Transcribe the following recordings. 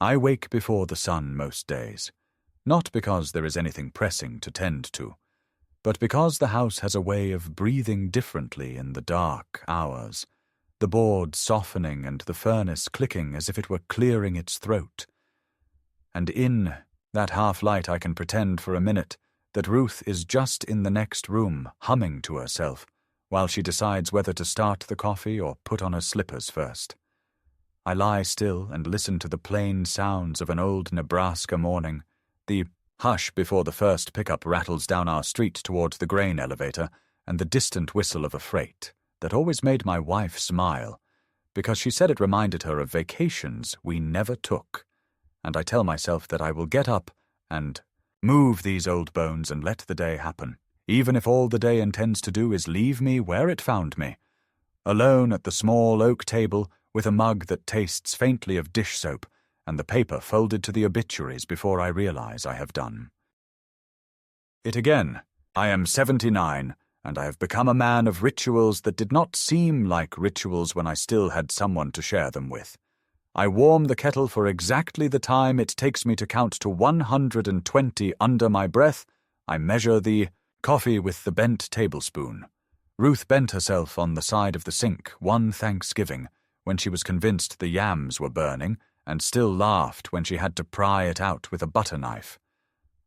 I wake before the sun most days, not because there is anything pressing to tend to, but because the house has a way of breathing differently in the dark hours, the board softening and the furnace clicking as if it were clearing its throat. And in that half-light I can pretend for a minute that Ruth is just in the next room, humming to herself, while she decides whether to start the coffee or put on her slippers first. I lie still and listen to the plain sounds of an old Nebraska morning, the hush before the first pickup rattles down our street toward the grain elevator, and the distant whistle of a freight that always made my wife smile, because she said it reminded her of vacations we never took. And I tell myself that I will get up and move these old bones and let the day happen, even if all the day intends to do is leave me where it found me, alone at the small oak table with a mug that tastes faintly of dish soap and the paper folded to the obituaries before I realize I have done it again. I am 79, and I have become a man of rituals that did not seem like rituals when I still had someone to share them with. I warm the kettle for exactly the time it takes me to count to 120 under my breath. I measure the coffee with the bent tablespoon. Ruth bent herself on the side of the sink one Thanksgiving when she was convinced the yams were burning, and still laughed when she had to pry it out with a butter knife.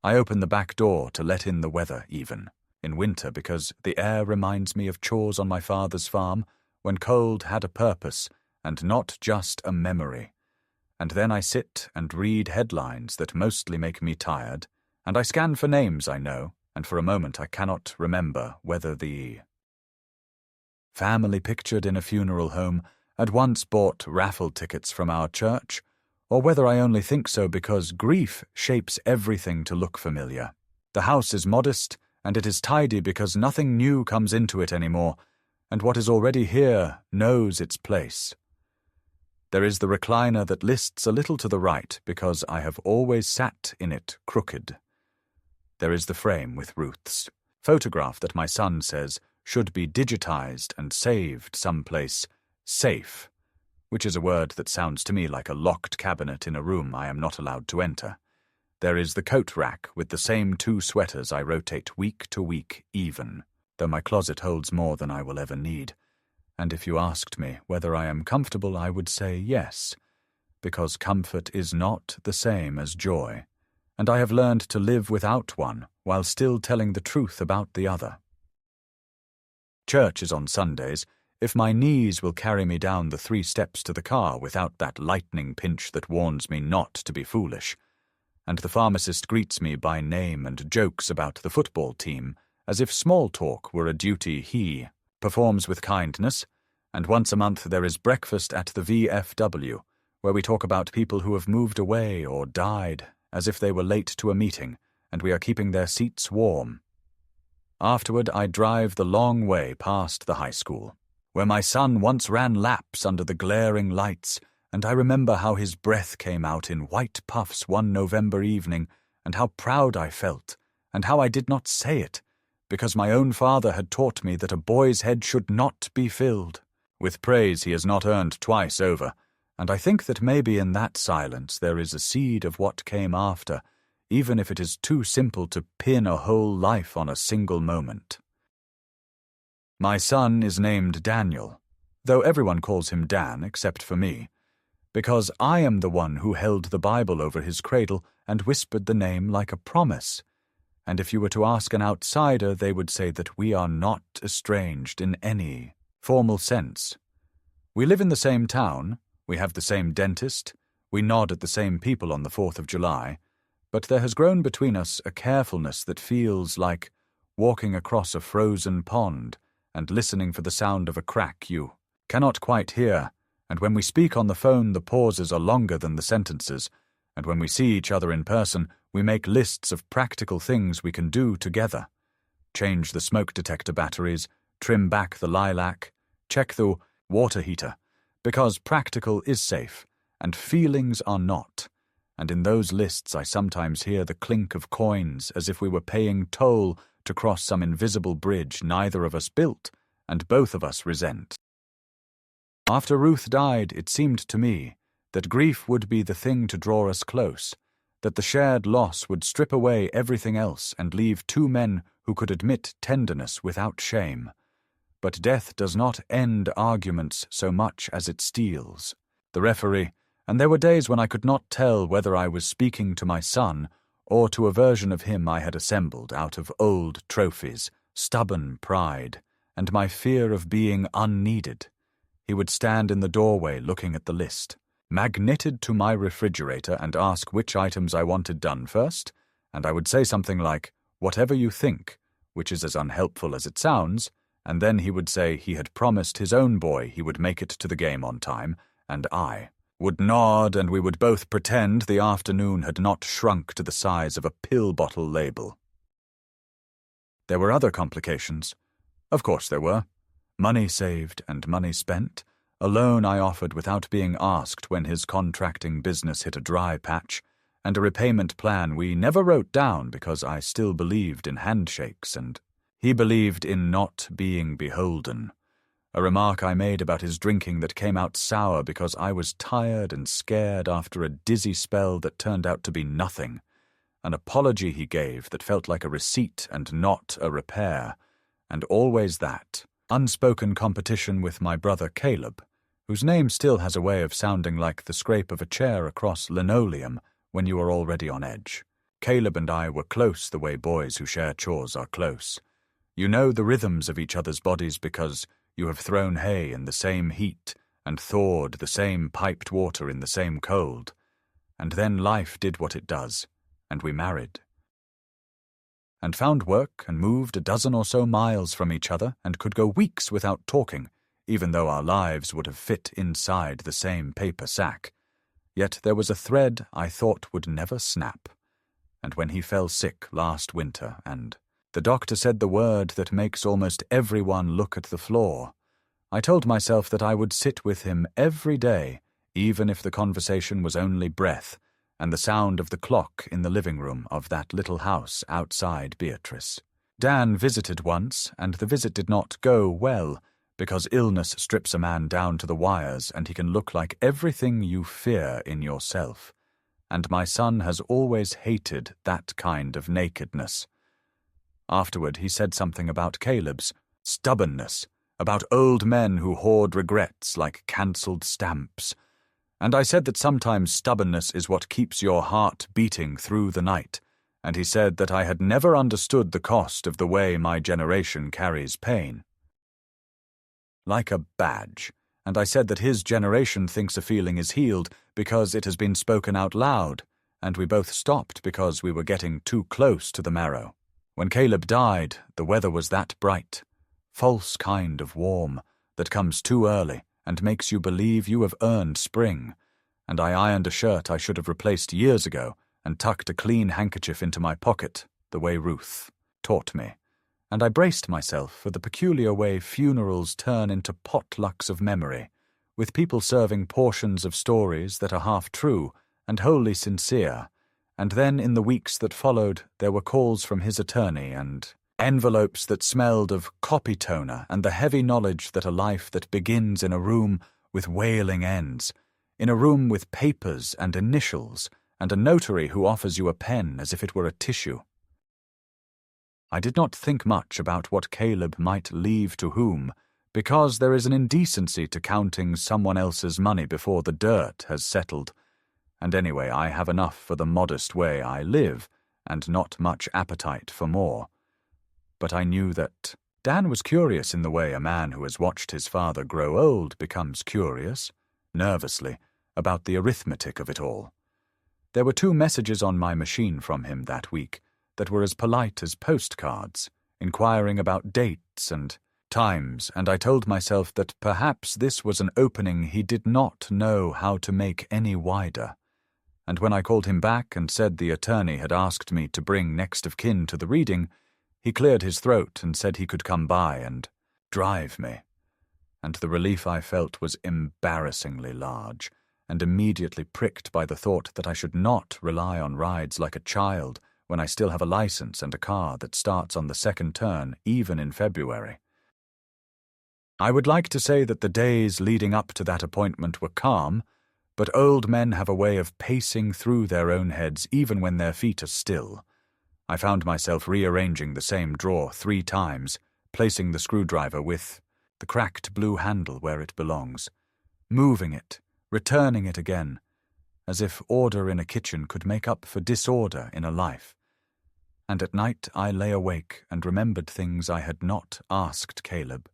I open the back door to let in the weather even, in winter, because the air reminds me of chores on my father's farm, when cold had a purpose and not just a memory. And then I sit and read headlines that mostly make me tired, and I scan for names I know, and for a moment I cannot remember whether the family pictured in a funeral home had once bought raffle tickets from our church, or whether I only think so because grief shapes everything to look familiar. The house is modest, and it is tidy because nothing new comes into it anymore, and what is already here knows its place. There is the recliner that lists a little to the right because I have always sat in it crooked. There is the frame with Ruth's photograph that my son says should be digitized and saved someplace safe, which is a word that sounds to me like a locked cabinet in a room I am not allowed to enter. There is the coat rack with the same 2 sweaters I rotate week to week even, though my closet holds more than I will ever need. And if you asked me whether I am comfortable, I would say yes, because comfort is not the same as joy, and I have learned to live without one while still telling the truth about the other. Church is on Sundays, if my knees will carry me down the 3 steps to the car without that lightning pinch that warns me not to be foolish, and the pharmacist greets me by name and jokes about the football team as if small talk were a duty he performs with kindness, and once a month there is breakfast at the VFW, where we talk about people who have moved away or died as if they were late to a meeting, and we are keeping their seats warm. Afterward I drive the long way past the high school, where my son once ran laps under the glaring lights, and I remember how his breath came out in white puffs one November evening, and how proud I felt, and how I did not say it, because my own father had taught me that a boy's head should not be filled with praise he has not earned twice over, and I think that maybe in that silence there is a seed of what came after, even if it is too simple to pin a whole life on a single moment. My son is named Daniel, though everyone calls him Dan except for me, because I am the one who held the Bible over his cradle and whispered the name like a promise. And if you were to ask an outsider, they would say that we are not estranged in any formal sense. We live in the same town, we have the same dentist, we nod at the same people on the 4th of July, but there has grown between us a carefulness that feels like walking across a frozen pond and listening for the sound of a crack you cannot quite hear, and when we speak on the phone the pauses are longer than the sentences, and when we see each other in person we make lists of practical things we can do together. Change the smoke detector batteries, trim back the lilac, check the water heater, because practical is safe, and feelings are not, and in those lists I sometimes hear the clink of coins as if we were paying toll to cross some invisible bridge neither of us built and both of us resent. After Ruth died, it seemed to me that grief would be the thing to draw us close, that the shared loss would strip away everything else and leave two men who could admit tenderness without shame. But death does not end arguments so much as it steals. The referee, and there were days when I could not tell whether I was speaking to my son or to a version of him I had assembled out of old trophies, stubborn pride, and my fear of being unneeded. He would stand in the doorway looking at the list, magneted to my refrigerator, and ask which items I wanted done first, and I would say something like, "Whatever you think," which is as unhelpful as it sounds, and then he would say he had promised his own boy he would make it to the game on time, and I would nod, and we would both pretend the afternoon had not shrunk to the size of a pill bottle label. There were other complications. Of course there were. Money saved and money spent, a loan I offered without being asked when his contracting business hit a dry patch, and a repayment plan we never wrote down because I still believed in handshakes and he believed in not being beholden. A remark I made about his drinking that came out sour because I was tired and scared after a dizzy spell that turned out to be nothing. An apology he gave that felt like a receipt and not a repair. And always that unspoken competition with my brother Caleb, whose name still has a way of sounding like the scrape of a chair across linoleum when you are already on edge. Caleb and I were close the way boys who share chores are close. You know the rhythms of each other's bodies because you have thrown hay in the same heat and thawed the same piped water in the same cold. And then life did what it does, and we married. And found work and moved a dozen or so miles from each other and could go weeks without talking, even though our lives would have fit inside the same paper sack. Yet there was a thread I thought would never snap. And when he fell sick last winter and the doctor said the word that makes almost everyone look at the floor, I told myself that I would sit with him every day, even if the conversation was only breath and the sound of the clock in the living room of that little house outside Beatrice. Dan visited once, and the visit did not go well, because illness strips a man down to the wires and he can look like everything you fear in yourself. And my son has always hated that kind of nakedness. Afterward, he said something about Caleb's stubbornness, about old men who hoard regrets like cancelled stamps. And I said that sometimes stubbornness is what keeps your heart beating through the night, and he said that I had never understood the cost of the way my generation carries pain. Like a badge, and I said that his generation thinks a feeling is healed because it has been spoken out loud, and we both stopped because we were getting too close to the marrow. When Caleb died, the weather was that bright, false kind of warm, that comes too early and makes you believe you have earned spring, and I ironed a shirt I should have replaced years ago and tucked a clean handkerchief into my pocket, the way Ruth taught me, and I braced myself for the peculiar way funerals turn into potlucks of memory, with people serving portions of stories that are half true and wholly sincere. And then in the weeks that followed, there were calls from his attorney and envelopes that smelled of copy toner and the heavy knowledge that a life that begins in a room with wailing ends, in a room with papers and initials, and a notary who offers you a pen as if it were a tissue. I did not think much about what Caleb might leave to whom, because there is an indecency to counting someone else's money before the dirt has settled. And anyway, I have enough for the modest way I live, and not much appetite for more. But I knew that Dan was curious in the way a man who has watched his father grow old becomes curious, nervously, about the arithmetic of it all. There were 2 messages on my machine from him that week that were as polite as postcards, inquiring about dates and times, and I told myself that perhaps this was an opening he did not know how to make any wider. And when I called him back and said the attorney had asked me to bring next of kin to the reading, he cleared his throat and said he could come by and drive me. And the relief I felt was embarrassingly large, and immediately pricked by the thought that I should not rely on rides like a child when I still have a license and a car that starts on the second turn even in February. I would like to say that the days leading up to that appointment were calm, but old men have a way of pacing through their own heads even when their feet are still. I found myself rearranging the same drawer 3 times, placing the screwdriver with the cracked blue handle where it belongs, moving it, returning it again, as if order in a kitchen could make up for disorder in a life. And at night I lay awake and remembered things I had not asked Caleb,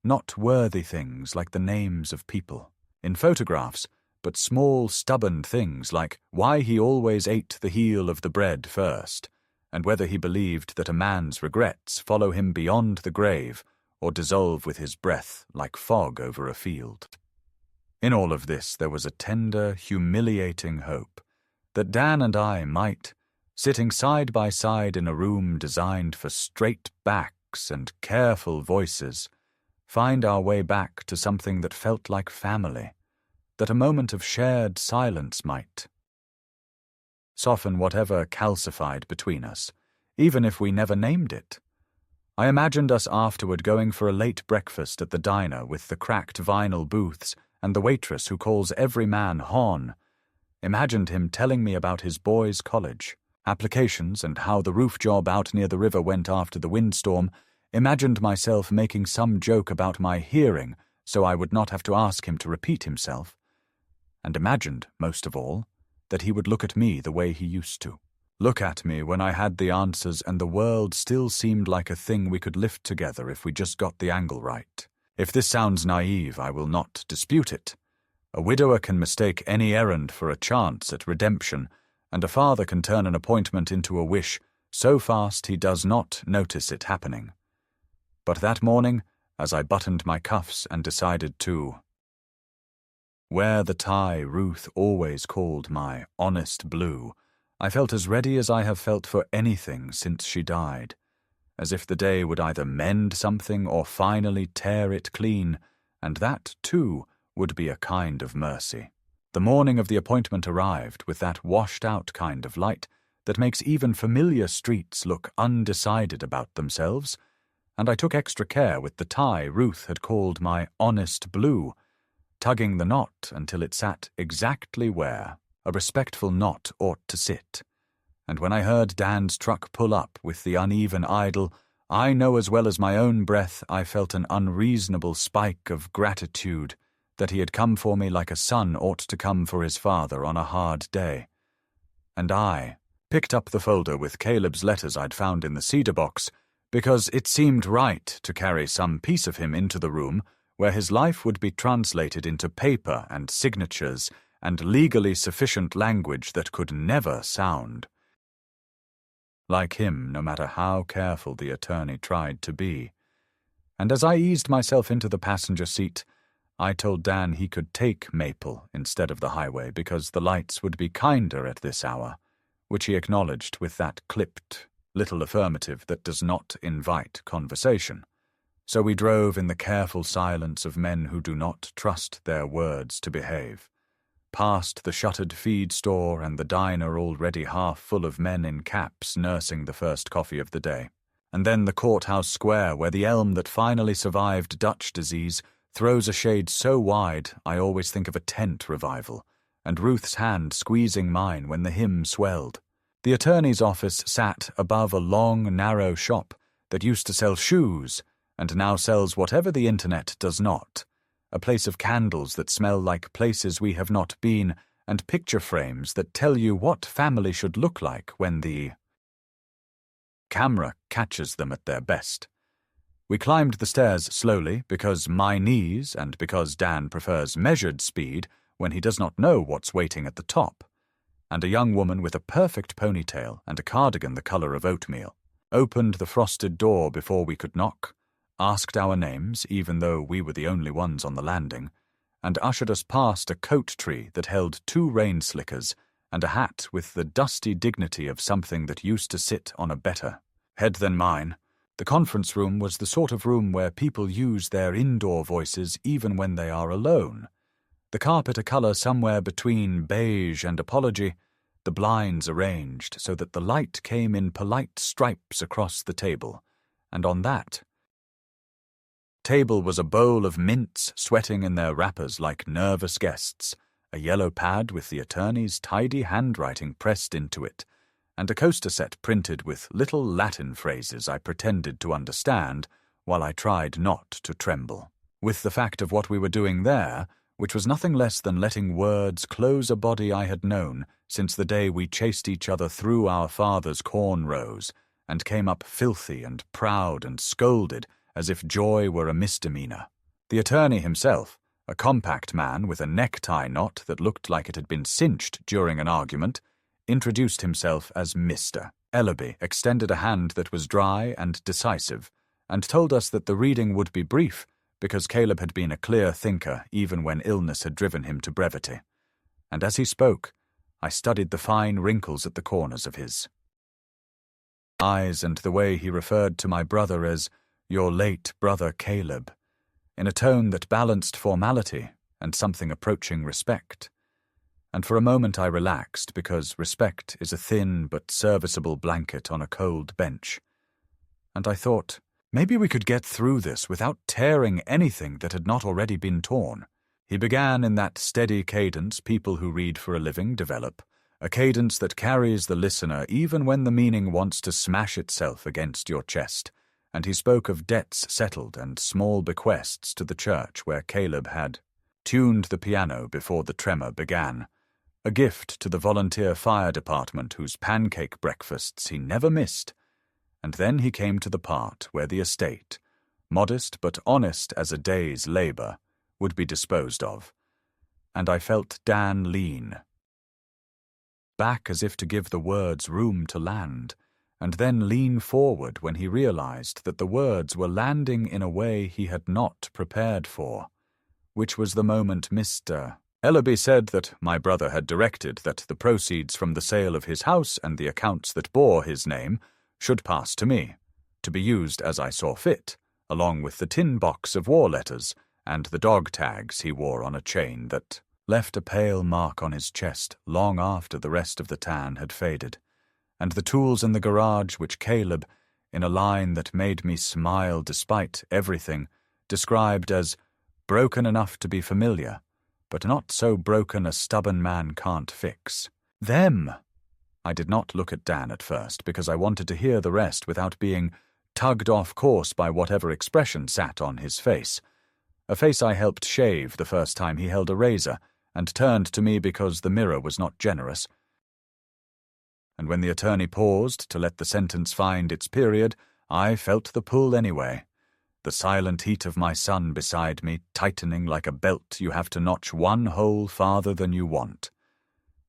not worthy things like the names of people in photographs, but small, stubborn things like why he always ate the heel of the bread first, and whether he believed that a man's regrets follow him beyond the grave or dissolve with his breath like fog over a field. In all of this there was a tender, humiliating hope that Dan and I might, sitting side by side in a room designed for straight backs and careful voices, find our way back to something that felt like family, that a moment of shared silence might soften whatever calcified between us, even if we never named it. I imagined us afterward going for a late breakfast at the diner with the cracked vinyl booths and the waitress who calls every man Hon. Imagined him telling me about his boys' college applications and how the roof job out near the river went after the windstorm. Imagined myself making some joke about my hearing so I would not have to ask him to repeat himself. And imagined, most of all, that he would look at me the way he used to. Look at me when I had the answers and the world still seemed like a thing we could lift together if we just got the angle right. If this sounds naive, I will not dispute it. A widower can mistake any errand for a chance at redemption, and a father can turn an appointment into a wish so fast he does not notice it happening. But that morning, as I buttoned my cuffs and decided to wear the tie Ruth always called my honest blue, I felt as ready as I have felt for anything since she died, as if the day would either mend something or finally tear it clean, and that, too, would be a kind of mercy. The morning of the appointment arrived with that washed-out kind of light that makes even familiar streets look undecided about themselves, and I took extra care with the tie Ruth had called my honest blue, tugging the knot until it sat exactly where a respectful knot ought to sit. And when I heard Dan's truck pull up with the uneven idle, I know as well as my own breath I felt an unreasonable spike of gratitude that he had come for me like a son ought to come for his father on a hard day. And I picked up the folder with Caleb's letters I'd found in the cedar box, because it seemed right to carry some piece of him into the room where his life would be translated into paper and signatures and legally sufficient language that could never sound like him, no matter how careful the attorney tried to be. And as I eased myself into the passenger seat, I told Dan he could take Maple instead of the highway because the lights would be kinder at this hour, which he acknowledged with that clipped little affirmative that does not invite conversation. So we drove in the careful silence of men who do not trust their words to behave, past the shuttered feed store and the diner already half full of men in caps nursing the first coffee of the day, and then the courthouse square where the elm that finally survived Dutch disease throws a shade so wide I always think of a tent revival, and Ruth's hand squeezing mine when the hymn swelled. The attorney's office sat above a long, narrow shop that used to sell shoes and now sells whatever the internet does not, a place of candles that smell like places we have not been, and picture frames that tell you what family should look like when the camera catches them at their best. We climbed the stairs slowly because my knees and because Dan prefers measured speed when he does not know what's waiting at the top, and a young woman with a perfect ponytail and a cardigan the colour of oatmeal opened the frosted door before we could knock, asked our names even though we were the only ones on the landing, and ushered us past a coat tree that held 2 rain slickers and a hat with the dusty dignity of something that used to sit on a better head than mine. The conference room was the sort of room where people use their indoor voices even when they are alone. The carpet a colour somewhere between beige and apology, the blinds arranged so that the light came in polite stripes across the table, and on that table was a bowl of mints sweating in their wrappers like nervous guests, a yellow pad with the attorney's tidy handwriting pressed into it, and a coaster set printed with little Latin phrases I pretended to understand while I tried not to tremble. With the fact of what we were doing there, which was nothing less than letting words close a body I had known since the day we chased each other through our father's corn rows, and came up filthy and proud and scolded as if joy were a misdemeanor. The attorney himself, a compact man with a necktie knot that looked like it had been cinched during an argument, introduced himself as Mr. Ellaby, extended a hand that was dry and decisive, and told us that the reading would be brief because Caleb had been a clear thinker even when illness had driven him to brevity. And as he spoke, I studied the fine wrinkles at the corners of his eyes and the way he referred to my brother as "your late brother Caleb," in a tone that balanced formality and something approaching respect. And for a moment I relaxed, because respect is a thin but serviceable blanket on a cold bench. And I thought, maybe we could get through this without tearing anything that had not already been torn. He began in that steady cadence people who read for a living develop, a cadence that carries the listener even when the meaning wants to smash itself against your chest, and he spoke of debts settled and small bequests to the church where Caleb had tuned the piano before the tremor began, a gift to the volunteer fire department whose pancake breakfasts he never missed. And then he came to the part where the estate, modest but honest as a day's labor, would be disposed of, and I felt Dan lean back as if to give the words room to land, and then lean forward when he realized that the words were landing in a way he had not prepared for, which was the moment Mr. Ellaby said that my brother had directed that the proceeds from the sale of his house and the accounts that bore his name should pass to me, to be used as I saw fit, along with the tin box of war letters and the dog tags he wore on a chain that left a pale mark on his chest long after the rest of the tan had faded, and the tools in the garage which Caleb, in a line that made me smile despite everything, described as broken enough to be familiar, but not so broken a stubborn man can't fix. Them! I did not look at Dan at first, because I wanted to hear the rest without being tugged off course by whatever expression sat on his face, a face I helped shave the first time he held a razor and turned to me because the mirror was not generous. And when the attorney paused to let the sentence find its period, I felt the pull anyway, the silent heat of my son beside me tightening like a belt you have to notch one hole farther than you want.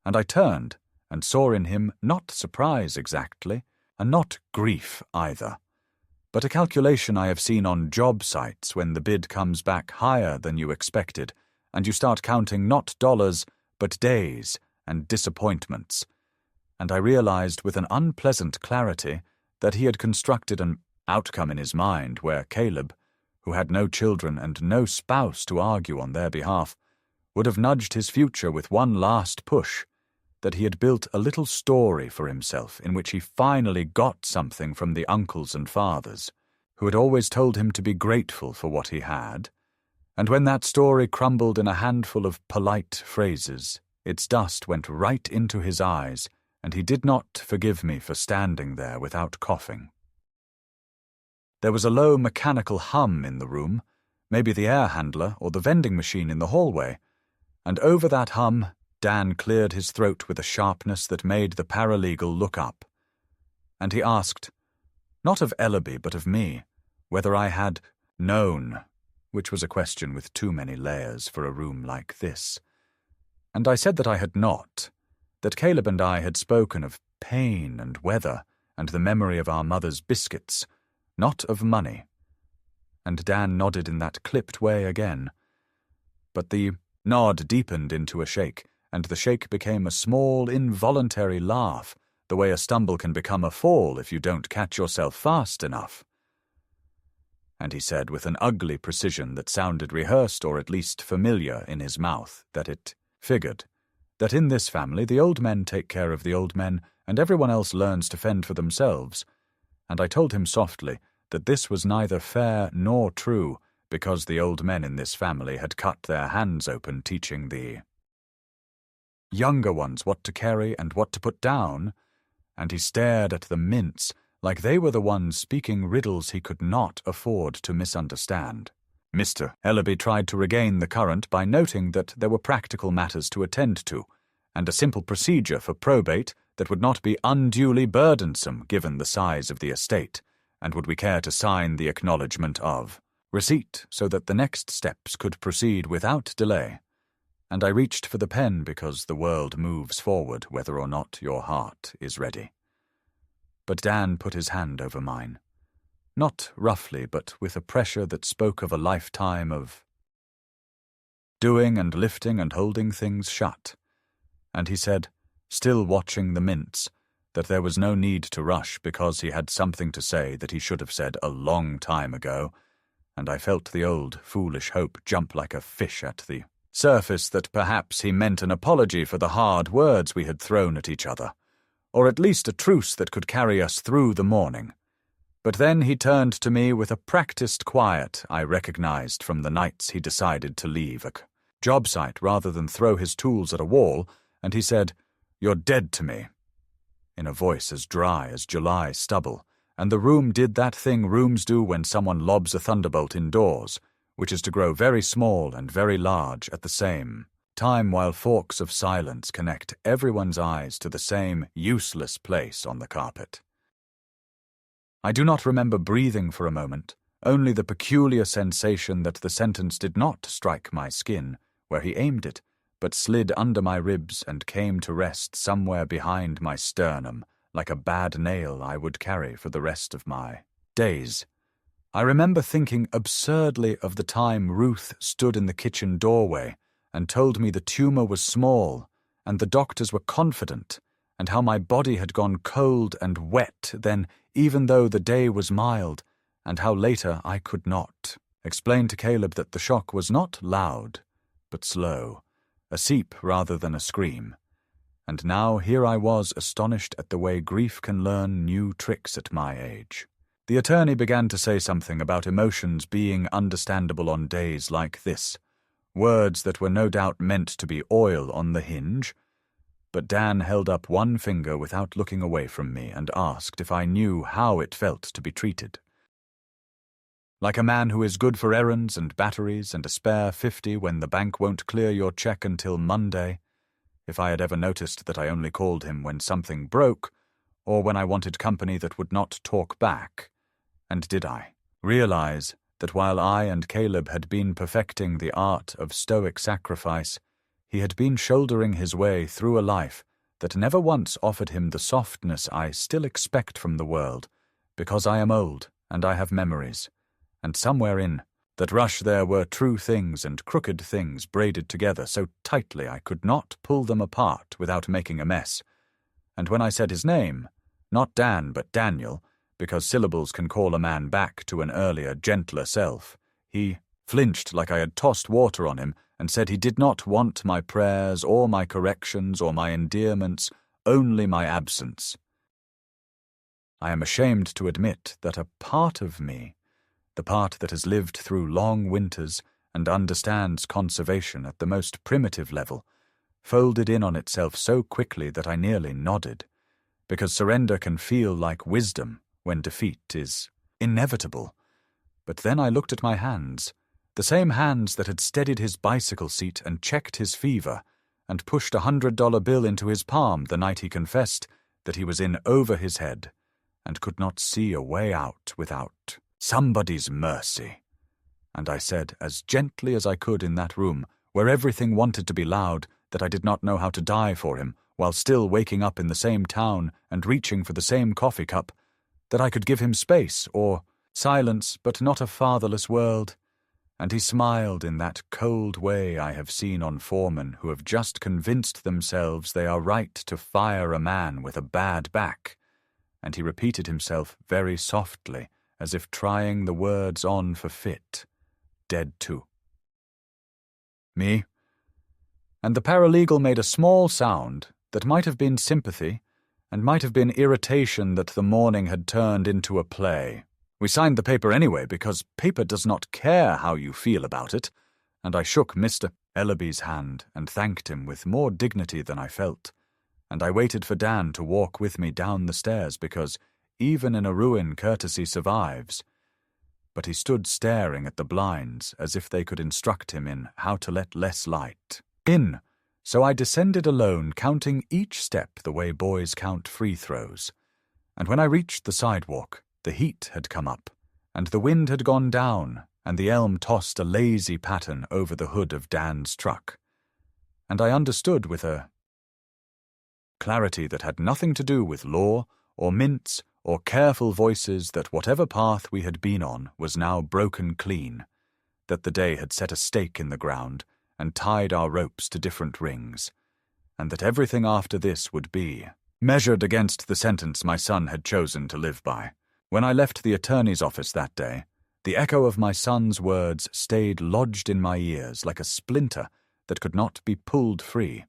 And I turned and saw in him not surprise exactly, and not grief either, but a calculation I have seen on job sites when the bid comes back higher than you expected, and you start counting not dollars, but days and disappointments. And I realized with an unpleasant clarity that he had constructed an outcome in his mind where Caleb, who had no children and no spouse to argue on their behalf, would have nudged his future with one last push, that he had built a little story for himself in which he finally got something from the uncles and fathers, who had always told him to be grateful for what he had, and when that story crumbled in a handful of polite phrases, its dust went right into his eyes, and he did not forgive me for standing there without coughing. There was a low mechanical hum in the room, maybe the air handler or the vending machine in the hallway, and over that hum Dan cleared his throat with a sharpness that made the paralegal look up. And he asked, not of Ellaby but of me, whether I had known, which was a question with too many layers for a room like this. And I said that I had not, that Caleb and I had spoken of pain and weather and the memory of our mother's biscuits, not of money. And Dan nodded in that clipped way again. But the nod deepened into a shake, and the shake became a small, involuntary laugh, the way a stumble can become a fall if you don't catch yourself fast enough. And he said with an ugly precision that sounded rehearsed or at least familiar in his mouth that it figured that in this family the old men take care of the old men and everyone else learns to fend for themselves. And I told him softly that this was neither fair nor true, because the old men in this family had cut their hands open teaching the younger ones what to carry and what to put down, and he stared at the mints like they were the ones speaking riddles he could not afford to misunderstand. Mr. Ellaby tried to regain the current by noting that there were practical matters to attend to, and a simple procedure for probate that would not be unduly burdensome given the size of the estate, and would we care to sign the acknowledgment of receipt so that the next steps could proceed without delay. And I reached for the pen because the world moves forward whether or not your heart is ready. But Dan put his hand over mine. Not roughly, but with a pressure that spoke of a lifetime of doing and lifting and holding things shut. And he said, still watching the mints, that there was no need to rush because he had something to say that he should have said a long time ago, and I felt the old foolish hope jump like a fish at the surface that perhaps he meant an apology for the hard words we had thrown at each other, or at least a truce that could carry us through the morning. But then he turned to me with a practiced quiet I recognized from the nights he decided to leave a job site rather than throw his tools at a wall, and he said, "You're dead to me," in a voice as dry as July stubble, and the room did that thing rooms do when someone lobs a thunderbolt indoors, which is to grow very small and very large at the same time while forks of silence connect everyone's eyes to the same useless place on the carpet. I do not remember breathing for a moment, only the peculiar sensation that the sentence did not strike my skin, where he aimed it, but slid under my ribs and came to rest somewhere behind my sternum, like a bad nail I would carry for the rest of my days. I remember thinking absurdly of the time Ruth stood in the kitchen doorway and told me the tumor was small, and the doctors were confident, and how my body had gone cold and wet then, even though the day was mild, and how later I could not explain to Caleb that the shock was not loud, but slow, a seep rather than a scream. And now here I was astonished at the way grief can learn new tricks at my age. The attorney began to say something about emotions being understandable on days like this, words that were no doubt meant to be oil on the hinge, but Dan held up one finger without looking away from me and asked if I knew how it felt to be treated. Like a man who is good for errands and batteries and a spare 50 when the bank won't clear your check until Monday, if I had ever noticed that I only called him when something broke, or when I wanted company that would not talk back. And did I realize that while I and Caleb had been perfecting the art of stoic sacrifice, he had been shouldering his way through a life that never once offered him the softness I still expect from the world, because I am old and I have memories, and somewhere in that rush there were true things and crooked things braided together so tightly I could not pull them apart without making a mess. And when I said his name, not Dan but Daniel, because syllables can call a man back to an earlier, gentler self, he flinched like I had tossed water on him and said he did not want my prayers or my corrections or my endearments, only my absence. I am ashamed to admit that a part of me, the part that has lived through long winters and understands conservation at the most primitive level, folded in on itself so quickly that I nearly nodded, because surrender can feel like wisdom when defeat is inevitable. But then I looked at my hands, the same hands that had steadied his bicycle seat and checked his fever, and pushed $100 bill into his palm the night he confessed that he was in over his head, and could not see a way out without somebody's mercy. And I said, as gently as I could in that room, where everything wanted to be loud, that I did not know how to die for him, while still waking up in the same town and reaching for the same coffee cup, that I could give him space, or silence, but not a fatherless world. And he smiled in that cold way I have seen on foremen who have just convinced themselves they are right to fire a man with a bad back. And he repeated himself very softly, as if trying the words on for fit. Dead too. Me? And the paralegal made a small sound that might have been sympathy, and might have been irritation that the morning had turned into a play. We signed the paper anyway because paper does not care how you feel about it, and I shook Mr. Ellaby's hand and thanked him with more dignity than I felt, and I waited for Dan to walk with me down the stairs because, even in a ruin, courtesy survives. But he stood staring at the blinds as if they could instruct him in how to let less light in, so I descended alone, counting each step the way boys count free throws. And when I reached the sidewalk, the heat had come up, and the wind had gone down, and the elm tossed a lazy pattern over the hood of Dan's truck. And I understood with a clarity that had nothing to do with law or mints or careful voices that whatever path we had been on was now broken clean, that the day had set a stake in the ground and tied our ropes to different rings, and that everything after this would be measured against the sentence my son had chosen to live by. When I left the attorney's office that day, the echo of my son's words stayed lodged in my ears like a splinter that could not be pulled free.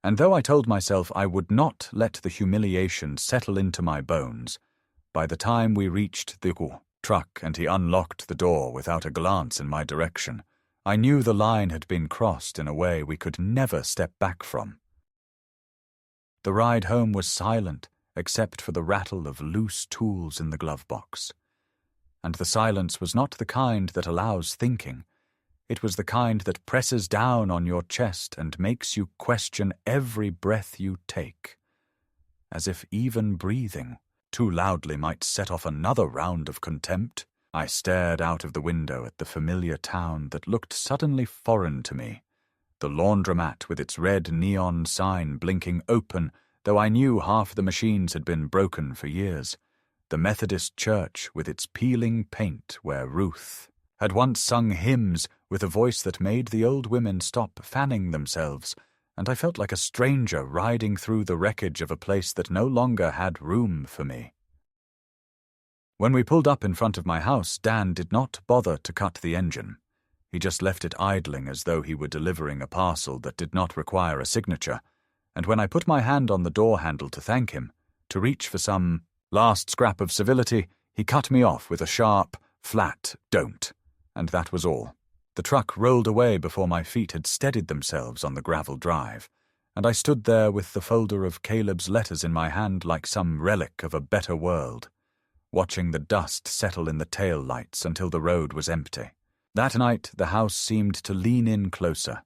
And though I told myself I would not let the humiliation settle into my bones, by the time we reached the truck and he unlocked the door without a glance in my direction, I knew the line had been crossed in a way we could never step back from. The ride home was silent except for the rattle of loose tools in the glove box. And the silence was not the kind that allows thinking. It was the kind that presses down on your chest and makes you question every breath you take, as if even breathing too loudly might set off another round of contempt. I stared out of the window at the familiar town that looked suddenly foreign to me, the laundromat with its red neon sign blinking open, though I knew half the machines had been broken for years, the Methodist church with its peeling paint where Ruth had once sung hymns with a voice that made the old women stop fanning themselves, and I felt like a stranger riding through the wreckage of a place that no longer had room for me. When we pulled up in front of my house, Dan did not bother to cut the engine. He just left it idling as though he were delivering a parcel that did not require a signature, and when I put my hand on the door handle to thank him, to reach for some last scrap of civility, he cut me off with a sharp, flat "don't," and that was all. The truck rolled away before my feet had steadied themselves on the gravel drive, and I stood there with the folder of Caleb's letters in my hand like some relic of a better world, watching the dust settle in the tail lights until the road was empty. That night the house seemed to lean in closer,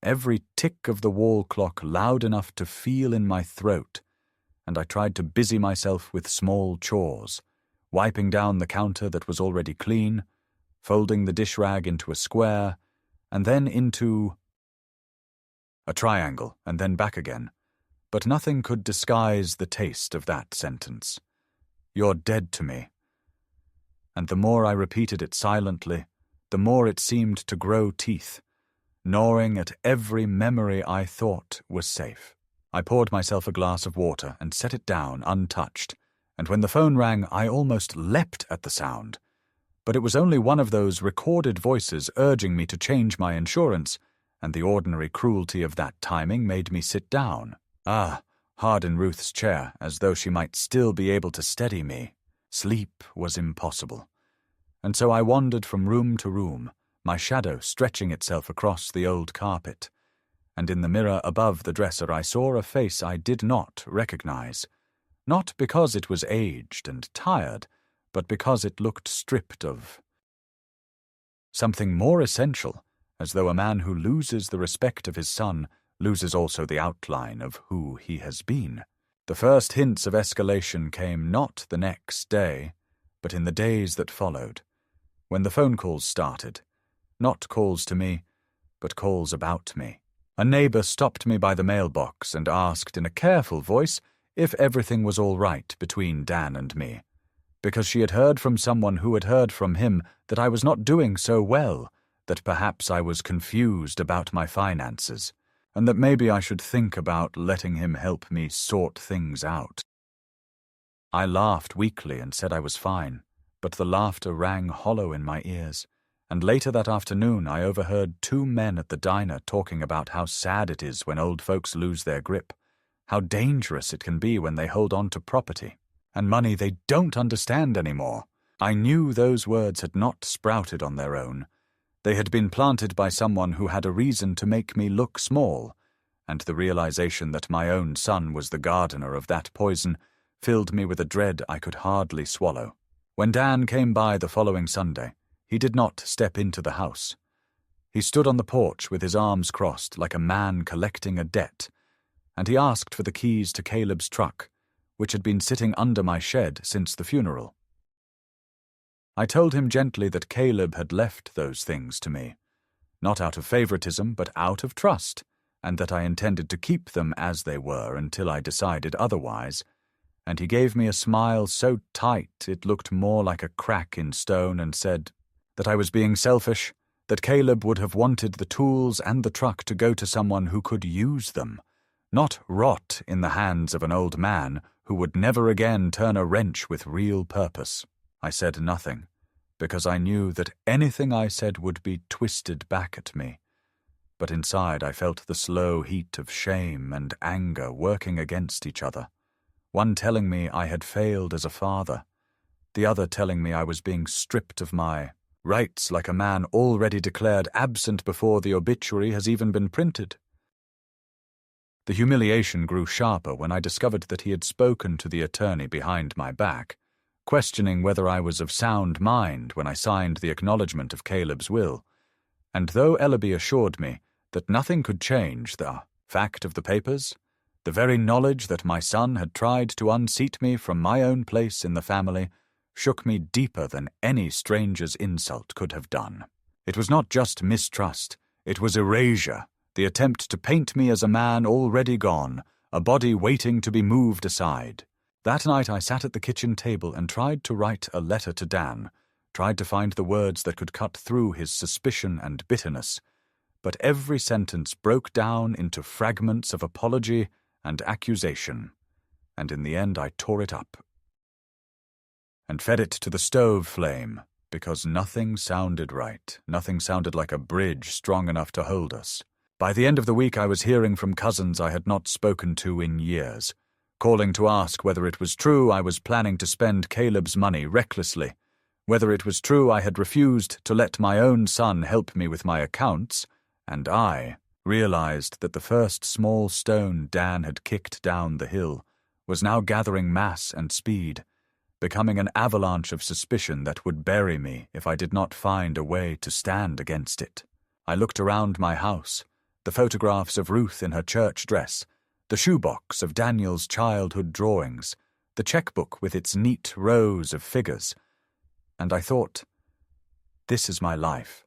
every tick of the wall clock loud enough to feel in my throat, and I tried to busy myself with small chores, wiping down the counter that was already clean, folding the dish rag into a square, and then into a triangle, and then back again. But nothing could disguise the taste of that sentence. "You're dead to me." And the more I repeated it silently, the more it seemed to grow teeth, gnawing at every memory I thought was safe. I poured myself a glass of water and set it down untouched, and when the phone rang I almost leapt at the sound. But it was only one of those recorded voices urging me to change my insurance, and the ordinary cruelty of that timing made me sit down. Hard in Ruth's chair, as though she might still be able to steady me. Sleep was impossible. And so I wandered from room to room, my shadow stretching itself across the old carpet. And in the mirror above the dresser I saw a face I did not recognize, not because it was aged and tired, but because it looked stripped of something more essential, as though a man who loses the respect of his son loses also the outline of who he has been. The first hints of escalation came not the next day, but in the days that followed, when the phone calls started, not calls to me, but calls about me. A neighbor stopped me by the mailbox and asked in a careful voice if everything was all right between Dan and me, because she had heard from someone who had heard from him that I was not doing so well, that perhaps I was confused about my finances, and that maybe I should think about letting him help me sort things out. I laughed weakly and said I was fine, but the laughter rang hollow in my ears, and later that afternoon I overheard two men at the diner talking about how sad it is when old folks lose their grip, how dangerous it can be when they hold on to property and money they don't understand anymore. I knew those words had not sprouted on their own, They had been planted by someone who had a reason to make me look small, and the realization that my own son was the gardener of that poison filled me with a dread I could hardly swallow. When Dan came by the following Sunday, he did not step into the house. He stood on the porch with his arms crossed like a man collecting a debt, and he asked for the keys to Caleb's truck, which had been sitting under my shed since the funeral. I told him gently that Caleb had left those things to me, not out of favoritism but out of trust, and that I intended to keep them as they were until I decided otherwise, and he gave me a smile so tight it looked more like a crack in stone and said that I was being selfish, that Caleb would have wanted the tools and the truck to go to someone who could use them, not rot in the hands of an old man who would never again turn a wrench with real purpose. I said nothing, because I knew that anything I said would be twisted back at me. But inside I felt the slow heat of shame and anger working against each other, one telling me I had failed as a father, the other telling me I was being stripped of my rights like a man already declared absent before the obituary has even been printed. The humiliation grew sharper when I discovered that he had spoken to the attorney behind my back, questioning whether I was of sound mind when I signed the acknowledgement of Caleb's will, and though Ellaby assured me that nothing could change the fact of the papers, the very knowledge that my son had tried to unseat me from my own place in the family shook me deeper than any stranger's insult could have done. It was not just mistrust, it was erasure, the attempt to paint me as a man already gone, a body waiting to be moved aside. That night I sat at the kitchen table and tried to write a letter to Dan, tried to find the words that could cut through his suspicion and bitterness, but every sentence broke down into fragments of apology and accusation, and in the end I tore it up and fed it to the stove flame, because nothing sounded right, nothing sounded like a bridge strong enough to hold us. By the end of the week I was hearing from cousins I had not spoken to in years, calling to ask whether it was true I was planning to spend Caleb's money recklessly, whether it was true I had refused to let my own son help me with my accounts, and I realized that the first small stone Dan had kicked down the hill was now gathering mass and speed, becoming an avalanche of suspicion that would bury me if I did not find a way to stand against it. I looked around my house, the photographs of Ruth in her church dress, the shoebox of Daniel's childhood drawings, the checkbook with its neat rows of figures, and I thought, this is my life,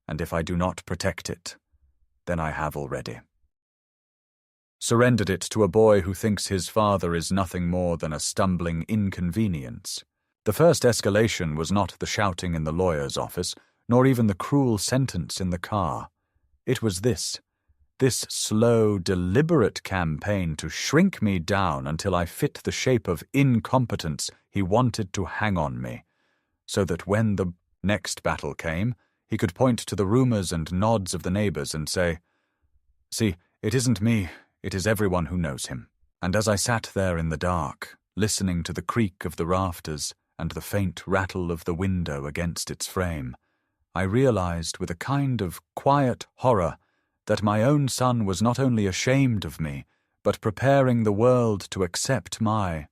and if I do not protect it, then I have already surrendered it to a boy who thinks his father is nothing more than a stumbling inconvenience. The first escalation was not the shouting in the lawyer's office, nor even the cruel sentence in the car. It was this slow, deliberate campaign to shrink me down until I fit the shape of incompetence he wanted to hang on me, so that when the next battle came, he could point to the rumors and nods of the neighbors and say, "See, it isn't me, it is everyone who knows him." And as I sat there in the dark, listening to the creak of the rafters and the faint rattle of the window against its frame, I realized with a kind of quiet horror that my own son was not only ashamed of me, but preparing the world to accept my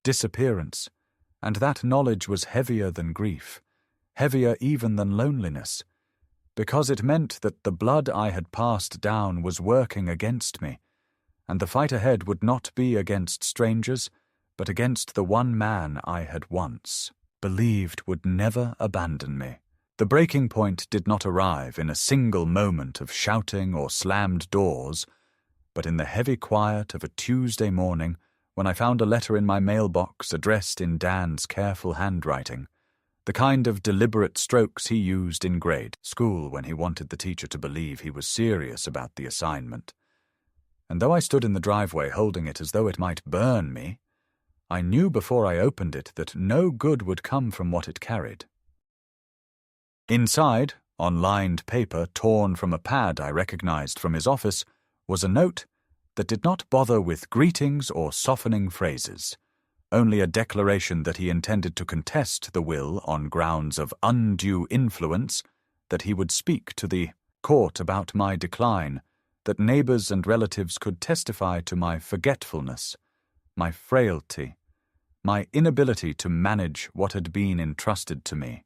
disappearance, and that knowledge was heavier than grief, heavier even than loneliness, because it meant that the blood I had passed down was working against me, and the fight ahead would not be against strangers, but against the one man I had once believed would never abandon me. The breaking point did not arrive in a single moment of shouting or slammed doors, but in the heavy quiet of a Tuesday morning when I found a letter in my mailbox addressed in Dan's careful handwriting, the kind of deliberate strokes he used in grade school when he wanted the teacher to believe he was serious about the assignment. And though I stood in the driveway holding it as though it might burn me, I knew before I opened it that no good would come from what it carried. Inside, on lined paper torn from a pad I recognized from his office, was a note that did not bother with greetings or softening phrases, only a declaration that he intended to contest the will on grounds of undue influence, that he would speak to the court about my decline, that neighbors and relatives could testify to my forgetfulness, my frailty, my inability to manage what had been entrusted to me.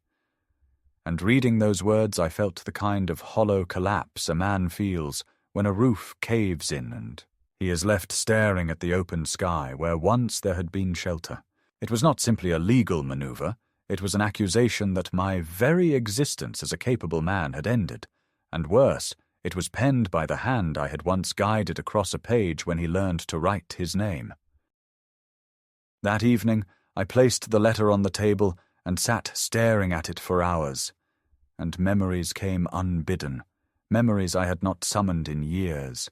And reading those words, I felt the kind of hollow collapse a man feels when a roof caves in and he is left staring at the open sky where once there had been shelter. It was not simply a legal maneuver, it was an accusation that my very existence as a capable man had ended, and worse, it was penned by the hand I had once guided across a page when he learned to write his name. That evening, I placed the letter on the table and sat staring at it for hours, and memories came unbidden, memories I had not summoned in years.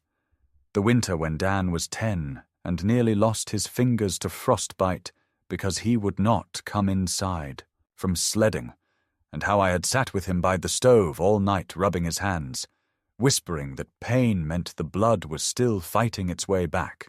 The winter when Dan was 10 and nearly lost his fingers to frostbite because he would not come inside from sledding, and how I had sat with him by the stove all night rubbing his hands, whispering that pain meant the blood was still fighting its way back,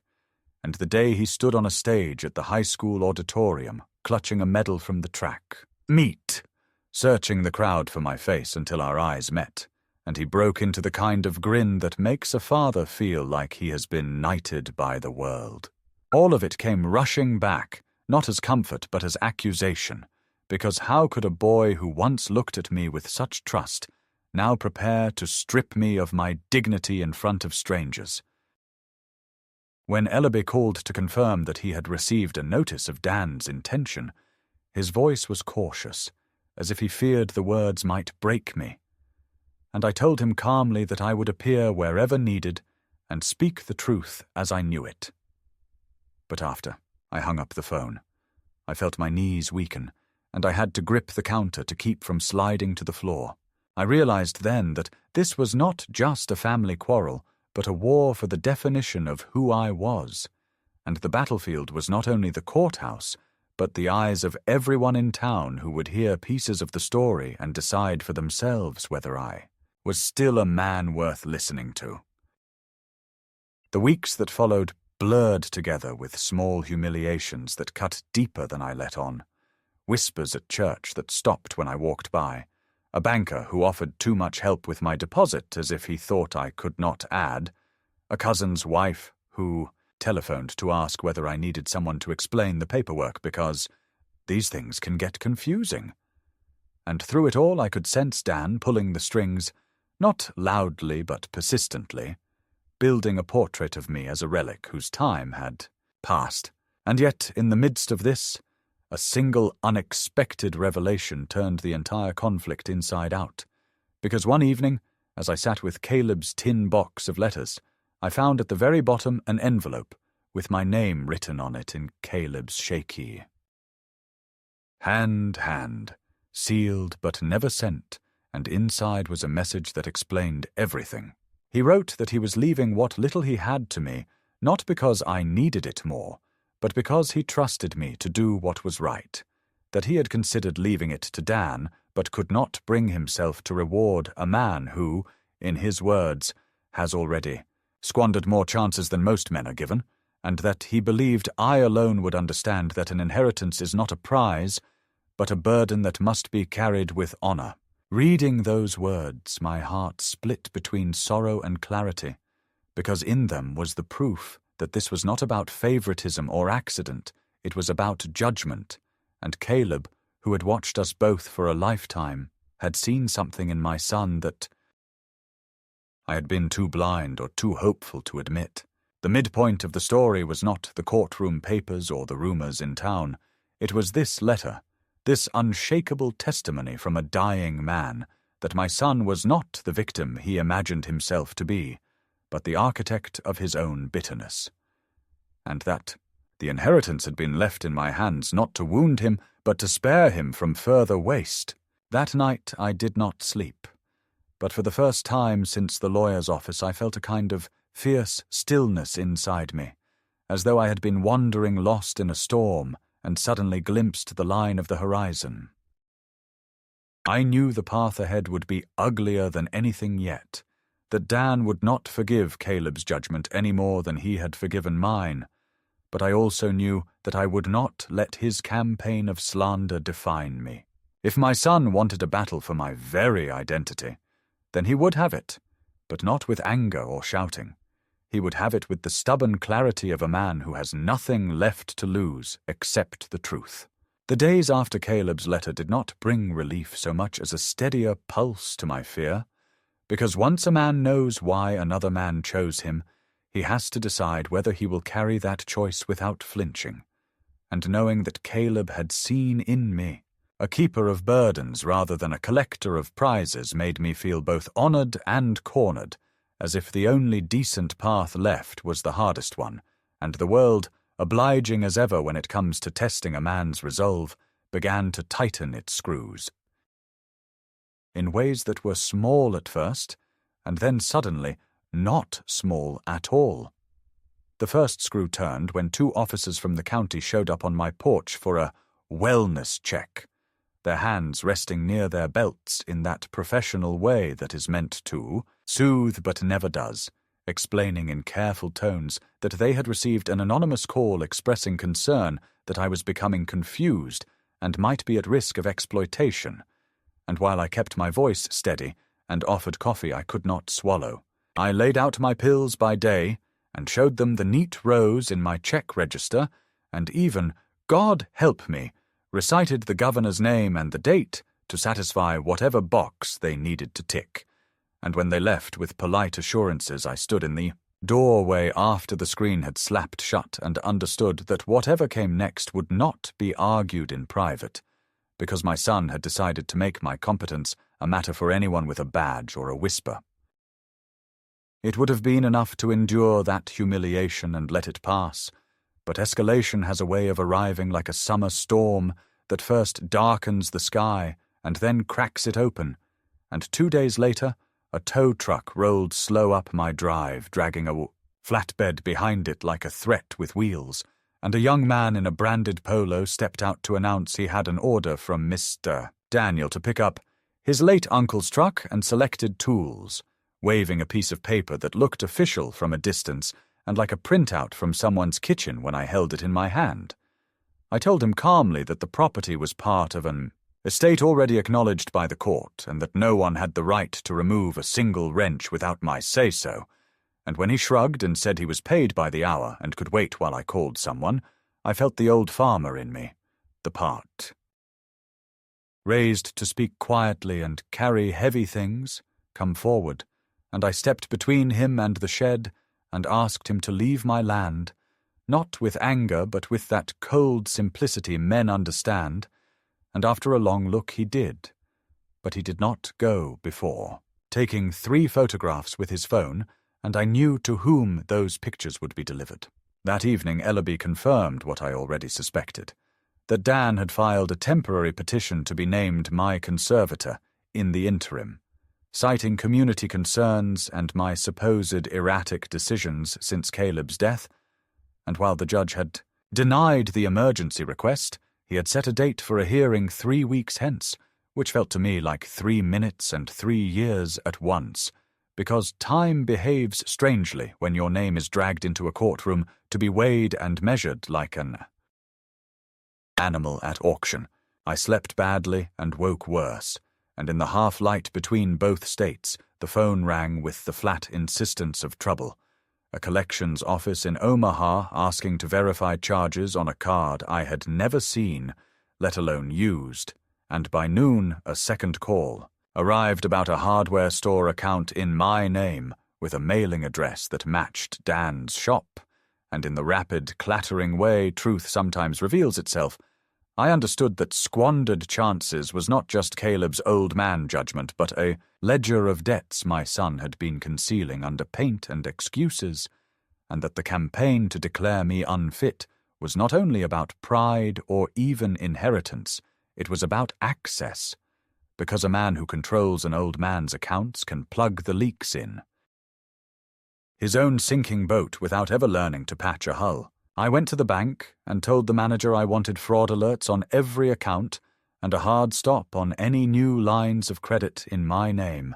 and the day he stood on a stage at the high school auditorium, clutching a medal from the track. Meet! Searching the crowd for my face until our eyes met, and he broke into the kind of grin that makes a father feel like he has been knighted by the world. All of it came rushing back, not as comfort but as accusation, because how could a boy who once looked at me with such trust now prepare to strip me of my dignity in front of strangers? When Ellaby called to confirm that he had received a notice of Dan's intention, his voice was cautious, as if he feared the words might break me, and I told him calmly that I would appear wherever needed and speak the truth as I knew it. But after I hung up the phone, I felt my knees weaken, and I had to grip the counter to keep from sliding to the floor. I realized then that this was not just a family quarrel, but a war for the definition of who I was, and the battlefield was not only the courthouse, but the eyes of everyone in town who would hear pieces of the story and decide for themselves whether I was still a man worth listening to. The weeks that followed blurred together with small humiliations that cut deeper than I let on, whispers at church that stopped when I walked by, a banker who offered too much help with my deposit as if he thought I could not add, a cousin's wife who telephoned to ask whether I needed someone to explain the paperwork because these things can get confusing. And through it all I could sense Dan pulling the strings, not loudly but persistently, building a portrait of me as a relic whose time had passed. And yet, in the midst of this, a single unexpected revelation turned the entire conflict inside out, because one evening, as I sat with Caleb's tin box of letters, I found at the very bottom an envelope with my name written on it in Caleb's shaky hand, sealed but never sent, and inside was a message that explained everything. He wrote that he was leaving what little he had to me, not because I needed it more, but because he trusted me to do what was right, that he had considered leaving it to Dan, but could not bring himself to reward a man who, in his words, has already squandered more chances than most men are given, and that he believed I alone would understand that an inheritance is not a prize, but a burden that must be carried with honor. Reading those words, my heart split between sorrow and clarity, because in them was the proof that this was not about favoritism or accident, it was about judgment, and Caleb, who had watched us both for a lifetime, had seen something in my son that I had been too blind or too hopeful to admit. The midpoint of the story was not the courtroom papers or the rumors in town. It was this letter, this unshakable testimony from a dying man, that my son was not the victim he imagined himself to be, but the architect of his own bitterness, and that the inheritance had been left in my hands not to wound him, but to spare him from further waste. That night I did not sleep, but for the first time since the lawyer's office I felt a kind of fierce stillness inside me, as though I had been wandering lost in a storm and suddenly glimpsed the line of the horizon. I knew the path ahead would be uglier than anything yet, that Dan would not forgive Caleb's judgment any more than he had forgiven mine, but I also knew that I would not let his campaign of slander define me. If my son wanted a battle for my very identity, then he would have it, but not with anger or shouting. He would have it with the stubborn clarity of a man who has nothing left to lose except the truth. The days after Caleb's letter did not bring relief so much as a steadier pulse to my fear, because once a man knows why another man chose him, he has to decide whether he will carry that choice without flinching. And knowing that Caleb had seen in me a keeper of burdens rather than a collector of prizes made me feel both honored and cornered, as if the only decent path left was the hardest one, and the world, obliging as ever when it comes to testing a man's resolve, began to tighten its screws. In ways that were small at first, and then suddenly not small at all. The first screw turned when 2 officers from the county showed up on my porch for a wellness check, their hands resting near their belts in that professional way that is meant to soothe but never does, explaining in careful tones that they had received an anonymous call expressing concern that I was becoming confused and might be at risk of exploitation. And while I kept my voice steady and offered coffee I could not swallow, I laid out my pills by day and showed them the neat rows in my check register, and even, God help me, recited the governor's name and the date to satisfy whatever box they needed to tick. And when they left with polite assurances, I stood in the doorway after the screen had slapped shut and understood that whatever came next would not be argued in private, because my son had decided to make my competence a matter for anyone with a badge or a whisper. It would have been enough to endure that humiliation and let it pass, but escalation has a way of arriving like a summer storm that first darkens the sky and then cracks it open, and 2 days later a tow truck rolled slow up my drive, dragging a flatbed behind it like a threat with wheels, and a young man in a branded polo stepped out to announce he had an order from Mr. Daniel to pick up his late uncle's truck and selected tools, waving a piece of paper that looked official from a distance and like a printout from someone's kitchen when I held it in my hand. I told him calmly that the property was part of an estate already acknowledged by the court, and that no one had the right to remove a single wrench without my say-so, and when he shrugged and said he was paid by the hour and could wait while I called someone, I felt the old farmer in me, the part. Raised to speak quietly and carry heavy things, come forward, and I stepped between him and the shed and asked him to leave my land, not with anger but with that cold simplicity men understand, and after a long look he did. But he did not go before, taking 3 photographs with his phone, and I knew to whom those pictures would be delivered. That evening Ellaby confirmed what I already suspected, that Dan had filed a temporary petition to be named my conservator in the interim, citing community concerns and my supposed erratic decisions since Caleb's death, and while the judge had denied the emergency request, he had set a date for a hearing 3 weeks hence, which felt to me like 3 minutes and 3 years at once, because time behaves strangely when your name is dragged into a courtroom to be weighed and measured like an animal at auction. I slept badly and woke worse, and in the half-light between both states, the phone rang with the flat insistence of trouble. A collections office in Omaha asking to verify charges on a card I had never seen, let alone used, and by noon a second call arrived about a hardware store account in my name with a mailing address that matched Dan's shop, and in the rapid, clattering way truth sometimes reveals itself, I understood that squandered chances was not just Caleb's old man judgment, but a ledger of debts my son had been concealing under paint and excuses, and that the campaign to declare me unfit was not only about pride or even inheritance, it was about access, because a man who controls an old man's accounts can plug the leaks in his own sinking boat without ever learning to patch a hull. I went to the bank and told the manager I wanted fraud alerts on every account and a hard stop on any new lines of credit in my name,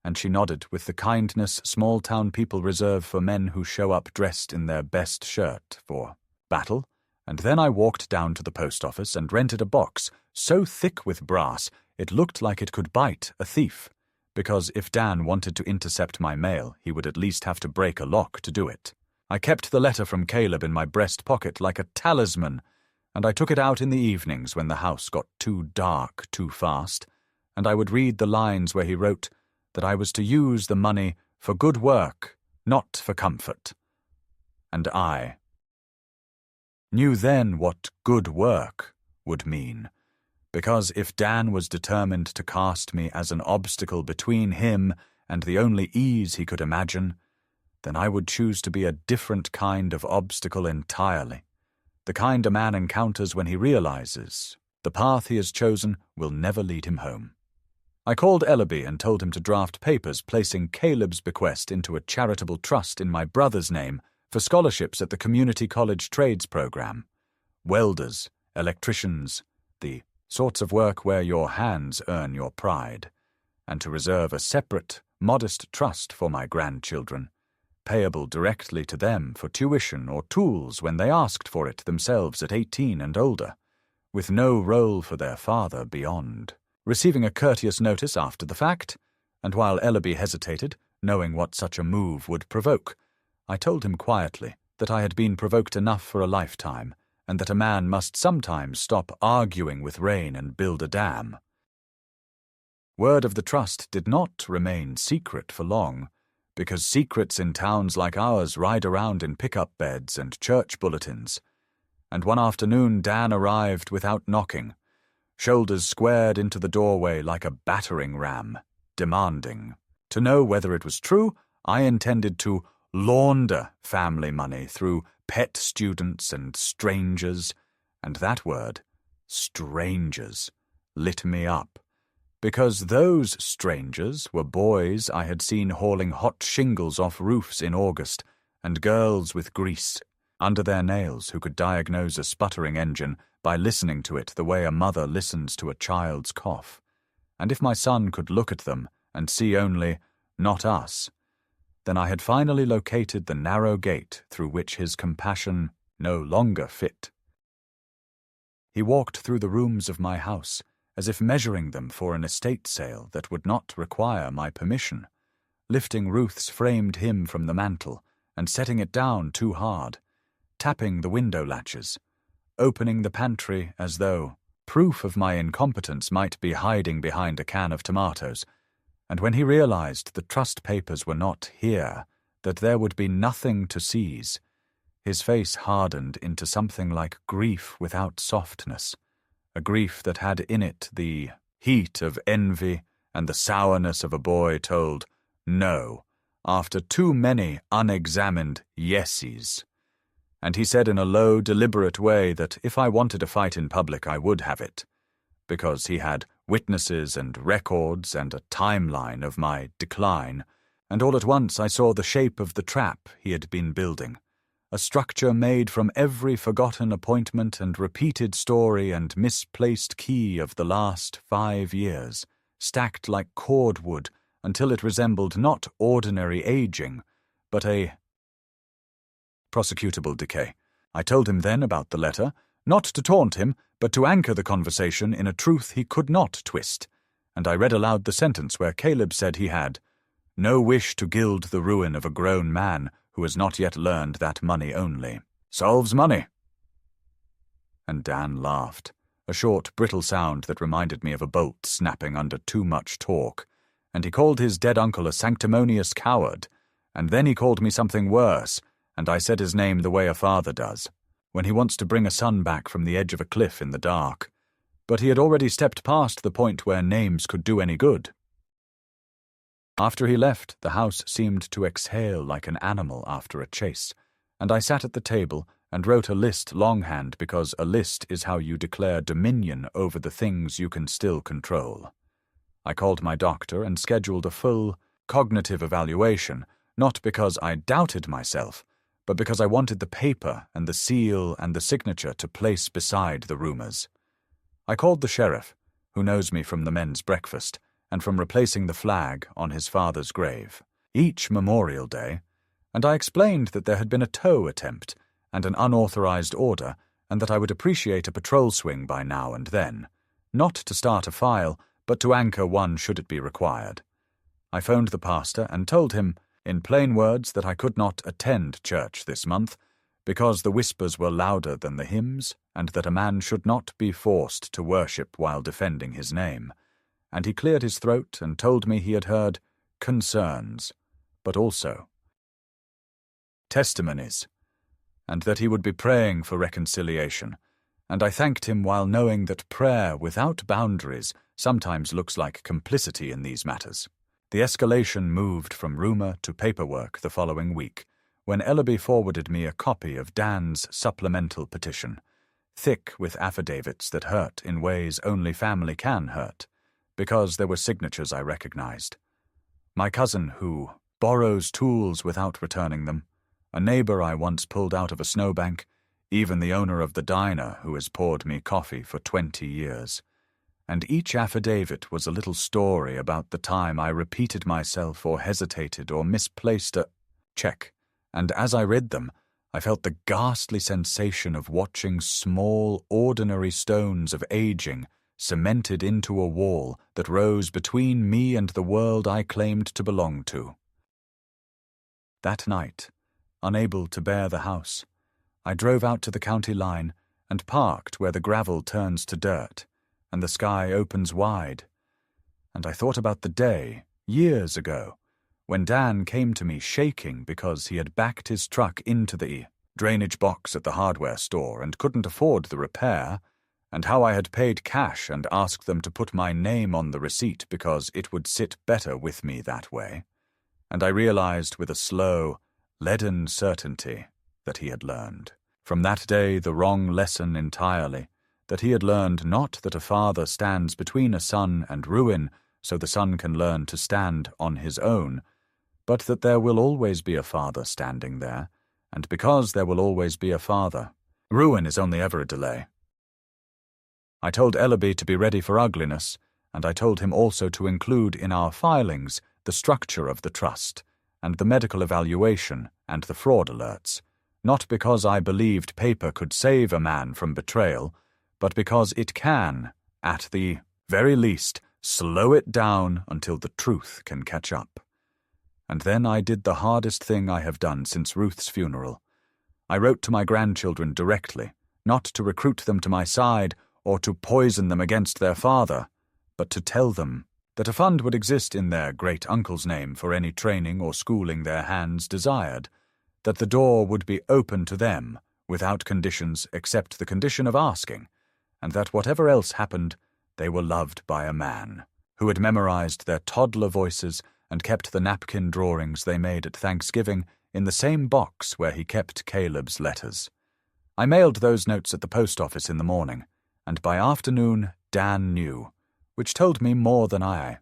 and she nodded with the kindness small-town people reserve for men who show up dressed in their best shirt for battle, and then I walked down to the post office and rented a box so thick with brass it looked like it could bite a thief, because if Dan wanted to intercept my mail, he would at least have to break a lock to do it. I kept the letter from Caleb in my breast pocket like a talisman, and I took it out in the evenings when the house got too dark too fast, and I would read the lines where he wrote that I was to use the money for good work, not for comfort. And I knew then what good work would mean, because if Dan was determined to cast me as an obstacle between him and the only ease he could imagine, then I would choose to be a different kind of obstacle entirely, the kind a man encounters when he realizes the path he has chosen will never lead him home. I called Ellaby and told him to draft papers placing Caleb's bequest into a charitable trust in my brother's name for scholarships at the Community College Trades Program. Welders, electricians, the sorts of work where your hands earn your pride, and to reserve a separate, modest trust for my grandchildren, payable directly to them for tuition or tools when they asked for it themselves at 18 and older, with no role for their father beyond. Receiving a courteous notice after the fact, and while Ellaby hesitated, knowing what such a move would provoke, I told him quietly that I had been provoked enough for a lifetime, and that a man must sometimes stop arguing with rain and build a dam. Word of the trust did not remain secret for long, because secrets in towns like ours ride around in pickup beds and church bulletins, and one afternoon Dan arrived without knocking, shoulders squared into the doorway like a battering ram, demanding. To know whether it was true, I intended to launder family money through pet students and strangers, and that word, strangers, lit me up, because those strangers were boys I had seen hauling hot shingles off roofs in August, and girls with grease under their nails who could diagnose a sputtering engine by listening to it the way a mother listens to a child's cough. And if my son could look at them and see only, not us, then I had finally located the narrow gate through which his compassion no longer fit. He walked through the rooms of my house, as if measuring them for an estate sale that would not require my permission, lifting Ruth's framed hymn from the mantel and setting it down too hard, tapping the window latches, opening the pantry as though proof of my incompetence might be hiding behind a can of tomatoes, and when he realized the trust papers were not here, that there would be nothing to seize, his face hardened into something like grief without softness, a grief that had in it the heat of envy and the sourness of a boy told no after too many unexamined yesies. And he said in a low, deliberate way that if I wanted a fight in public I would have it, because he had witnesses and records and a timeline of my decline, and all at once I saw the shape of the trap he had been building, a structure made from every forgotten appointment and repeated story and misplaced key of the last 5 years, stacked like cordwood until it resembled not ordinary aging, but a prosecutable decay. I told him then about the letter, not to taunt him, but to anchor the conversation in a truth he could not twist, and I read aloud the sentence where Caleb said he had no wish to gild the ruin of a grown man who has not yet learned that money only solves money. And Dan laughed, a short, brittle sound that reminded me of a bolt snapping under too much torque, and he called his dead uncle a sanctimonious coward, and then he called me something worse, and I said his name the way a father does, when he wants to bring a son back from the edge of a cliff in the dark. But he had already stepped past the point where names could do any good. After he left, the house seemed to exhale like an animal after a chase, and I sat at the table and wrote a list longhand because a list is how you declare dominion over the things you can still control. I called my doctor and scheduled a full, cognitive evaluation, not because I doubted myself, but because I wanted the paper and the seal and the signature to place beside the rumors. I called the sheriff, who knows me from the men's breakfast, and from replacing the flag on his father's grave, each Memorial Day, and I explained that there had been a tow attempt, and an unauthorized order, and that I would appreciate a patrol swing by now and then, not to start a file, but to anchor one should it be required. I phoned the pastor and told him, in plain words, that I could not attend church this month, because the whispers were louder than the hymns, and that a man should not be forced to worship while defending his name. And he cleared his throat and told me he had heard concerns, but also testimonies, and that he would be praying for reconciliation, and I thanked him while knowing that prayer without boundaries sometimes looks like complicity in these matters. The escalation moved from rumour to paperwork the following week, when Ellaby forwarded me a copy of Dan's supplemental petition, thick with affidavits that hurt in ways only family can hurt, because there were signatures I recognized. My cousin who borrows tools without returning them, a neighbor I once pulled out of a snowbank, even the owner of the diner who has poured me coffee for 20 years. And each affidavit was a little story about the time I repeated myself or hesitated or misplaced a check, and as I read them, I felt the ghastly sensation of watching small, ordinary stones of aging cemented into a wall that rose between me and the world I claimed to belong to. That night, unable to bear the house, I drove out to the county line and parked where the gravel turns to dirt and the sky opens wide. And I thought about the day, years ago, when Dan came to me shaking because he had backed his truck into the drainage box at the hardware store and couldn't afford the repair, and how I had paid cash and asked them to put my name on the receipt because it would sit better with me that way. And I realized with a slow, leaden certainty that he had learned. From that day the wrong lesson entirely, that he had learned not that a father stands between a son and ruin so the son can learn to stand on his own, but that there will always be a father standing there, and because there will always be a father, ruin is only ever a delay. I told Ellaby to be ready for ugliness, and I told him also to include in our filings the structure of the trust, and the medical evaluation, and the fraud alerts, not because I believed paper could save a man from betrayal, but because it can, at the very least, slow it down until the truth can catch up. And then I did the hardest thing I have done since Ruth's funeral. I wrote to my grandchildren directly, not to recruit them to my side or to poison them against their father, but to tell them that a fund would exist in their great-uncle's name for any training or schooling their hands desired, that the door would be open to them without conditions except the condition of asking, and that whatever else happened, they were loved by a man who had memorized their toddler voices and kept the napkin drawings they made at Thanksgiving in the same box where he kept Caleb's letters. I mailed those notes at the post office in the morning, and by afternoon Dan knew, which told me more than I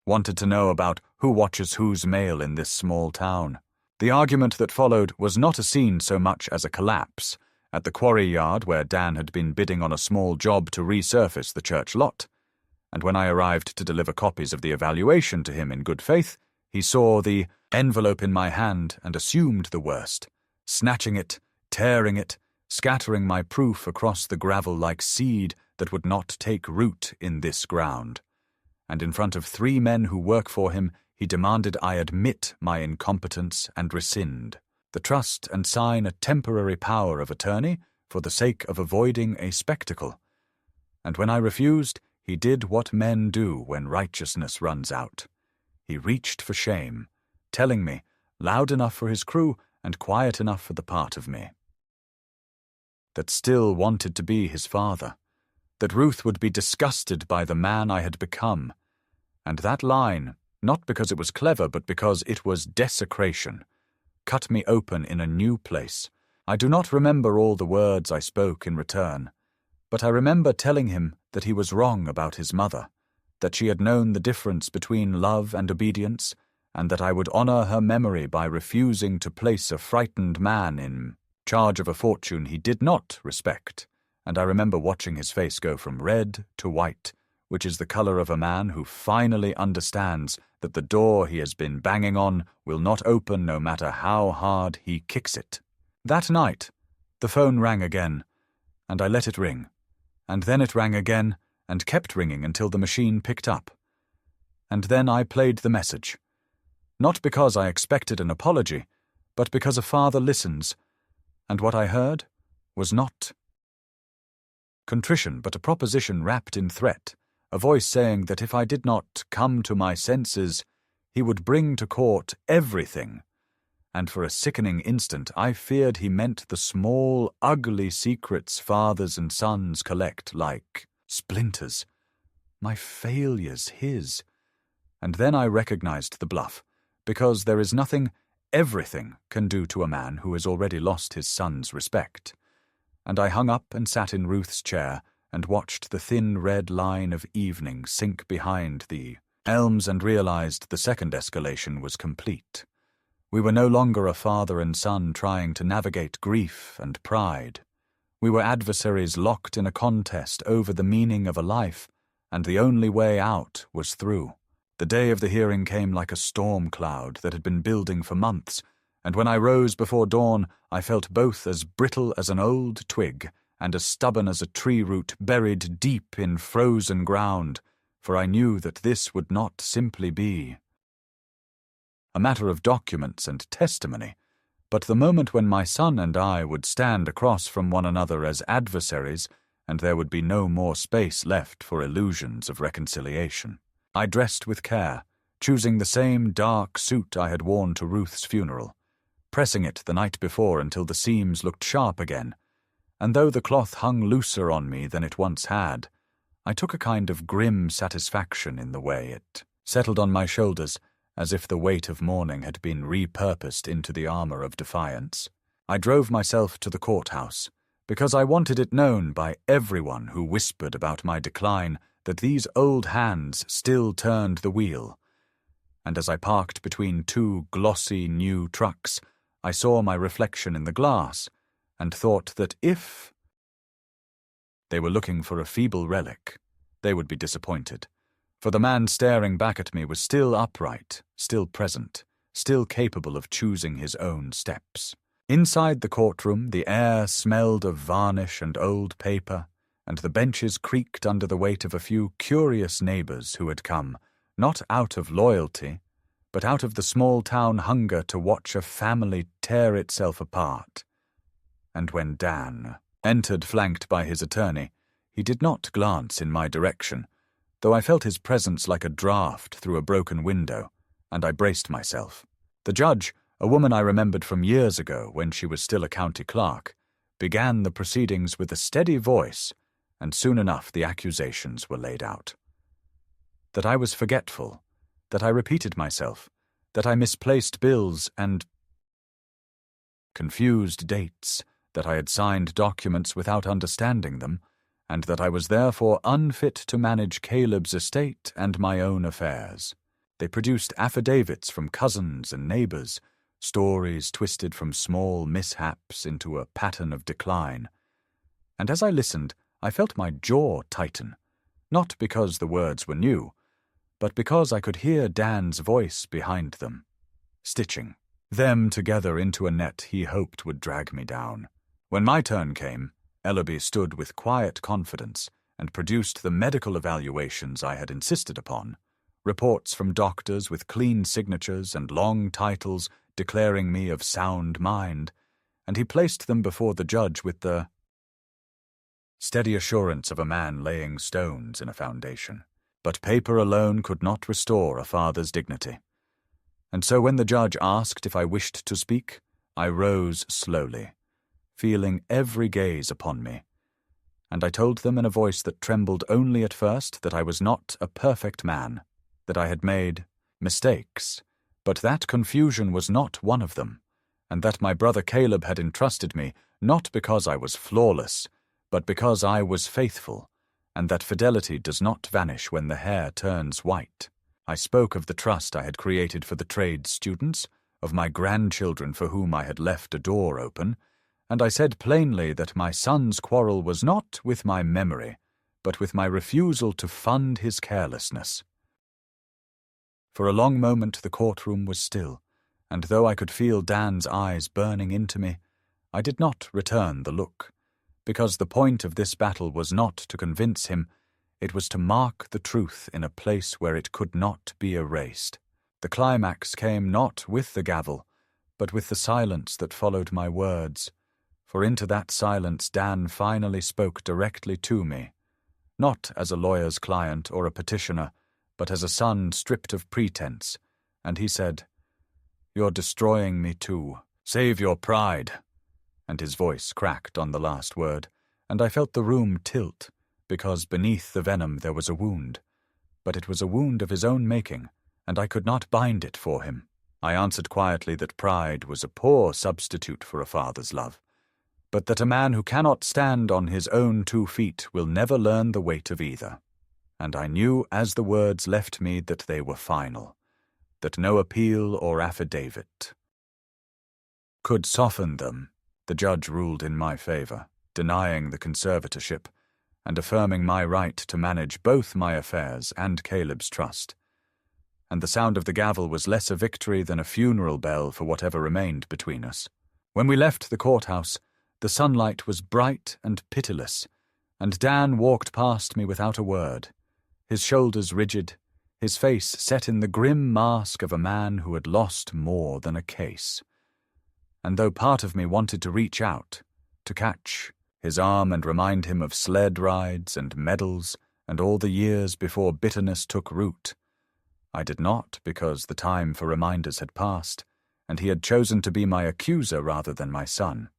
wanted to know about who watches whose mail in this small town. The argument that followed was not a scene so much as a collapse, at the quarry yard where Dan had been bidding on a small job to resurface the church lot. And when I arrived to deliver copies of the evaluation to him in good faith, he saw the envelope in my hand and assumed the worst, snatching it, tearing it, scattering my proof across the gravel like seed that would not take root in this ground. And in front of 3 men who work for him, he demanded I admit my incompetence and rescind the trust and sign a temporary power of attorney for the sake of avoiding a spectacle. And when I refused, he did what men do when righteousness runs out. He reached for shame, telling me, loud enough for his crew and quiet enough for the part of me that still wanted to be his father, that Ruth would be disgusted by the man I had become. And that line, not because it was clever, but because it was desecration, cut me open in a new place. I do not remember all the words I spoke in return, but I remember telling him that he was wrong about his mother, that she had known the difference between love and obedience, and that I would honor her memory by refusing to place a frightened man in charge of a fortune he did not respect. And I remember watching his face go from red to white, which is the color of a man who finally understands that the door he has been banging on will not open no matter how hard he kicks it. That night, the phone rang again, and I let it ring, and then it rang again and kept ringing until the machine picked up. And then I played the message, not because I expected an apology, but because a father listens, and what I heard was not contrition, but a proposition wrapped in threat, a voice saying that if I did not come to my senses, he would bring to court everything. And for a sickening instant I feared he meant the small, ugly secrets fathers and sons collect like splinters. My failures his. And then I recognized the bluff, because there is nothing everything can do to a man who has already lost his son's respect. And I hung up and sat in Ruth's chair and watched the thin red line of evening sink behind the elms and realized the second escalation was complete. We were no longer a father and son trying to navigate grief and pride. We were adversaries locked in a contest over the meaning of a life, and the only way out was through. The day of the hearing came like a storm cloud that had been building for months, and when I rose before dawn, I felt both as brittle as an old twig and as stubborn as a tree root buried deep in frozen ground, for I knew that this would not simply be a matter of documents and testimony, but the moment when my son and I would stand across from one another as adversaries, and there would be no more space left for illusions of reconciliation. I dressed with care, choosing the same dark suit I had worn to Ruth's funeral, pressing it the night before until the seams looked sharp again, and though the cloth hung looser on me than it once had, I took a kind of grim satisfaction in the way it settled on my shoulders, as if the weight of mourning had been repurposed into the armor of defiance. I drove myself to the courthouse, because I wanted it known by everyone who whispered about my decline that these old hands still turned the wheel. And as I parked between two glossy new trucks, I saw my reflection in the glass, and thought that if they were looking for a feeble relic, they would be disappointed. For the man staring back at me was still upright, still present, still capable of choosing his own steps. Inside the courtroom, the air smelled of varnish and old paper, and the benches creaked under the weight of a few curious neighbors who had come, not out of loyalty, but out of the small-town hunger to watch a family tear itself apart. And when Dan entered flanked by his attorney, he did not glance in my direction, though I felt his presence like a draught through a broken window, and I braced myself. The judge, a woman I remembered from years ago when she was still a county clerk, began the proceedings with a steady voice, and soon enough the accusations were laid out. That I was forgetful, that I repeated myself, that I misplaced bills and confused dates, that I had signed documents without understanding them, and that I was therefore unfit to manage Caleb's estate and my own affairs. They produced affidavits from cousins and neighbors, stories twisted from small mishaps into a pattern of decline. And as I listened, I felt my jaw tighten, not because the words were new, but because I could hear Dan's voice behind them, stitching them together into a net he hoped would drag me down. When my turn came, Ellaby stood with quiet confidence and produced the medical evaluations I had insisted upon, reports from doctors with clean signatures and long titles declaring me of sound mind, and he placed them before the judge with the steady assurance of a man laying stones in a foundation. But paper alone could not restore a father's dignity. And so when the judge asked if I wished to speak, I rose slowly, feeling every gaze upon me, and I told them in a voice that trembled only at first that I was not a perfect man, that I had made mistakes, but that confusion was not one of them, and that my brother Caleb had entrusted me not because I was flawless, but because I was faithful, and that fidelity does not vanish when the hair turns white. I spoke of the trust I had created for the trade students, of my grandchildren for whom I had left a door open, and I said plainly that my son's quarrel was not with my memory, but with my refusal to fund his carelessness. For a long moment the courtroom was still, and though I could feel Dan's eyes burning into me, I did not return the look, because the point of this battle was not to convince him, it was to mark the truth in a place where it could not be erased. The climax came not with the gavel, but with the silence that followed my words, for into that silence Dan finally spoke directly to me, not as a lawyer's client or a petitioner, but as a son stripped of pretense, and he said, "You're destroying me too. Save your pride." And his voice cracked on the last word, and I felt the room tilt, because beneath the venom there was a wound. But it was a wound of his own making, and I could not bind it for him. I answered quietly that pride was a poor substitute for a father's love, but that a man who cannot stand on his own 2 feet will never learn the weight of either. And I knew as the words left me that they were final, that no appeal or affidavit could soften them. The judge ruled in my favor, denying the conservatorship and affirming my right to manage both my affairs and Caleb's trust. And the sound of the gavel was less a victory than a funeral bell for whatever remained between us. When we left the courthouse, the sunlight was bright and pitiless, and Dan walked past me without a word, his shoulders rigid, his face set in the grim mask of a man who had lost more than a case. And though part of me wanted to reach out, to catch his arm and remind him of sled rides and medals and all the years before bitterness took root, I did not, because the time for reminders had passed, and he had chosen to be my accuser rather than my son.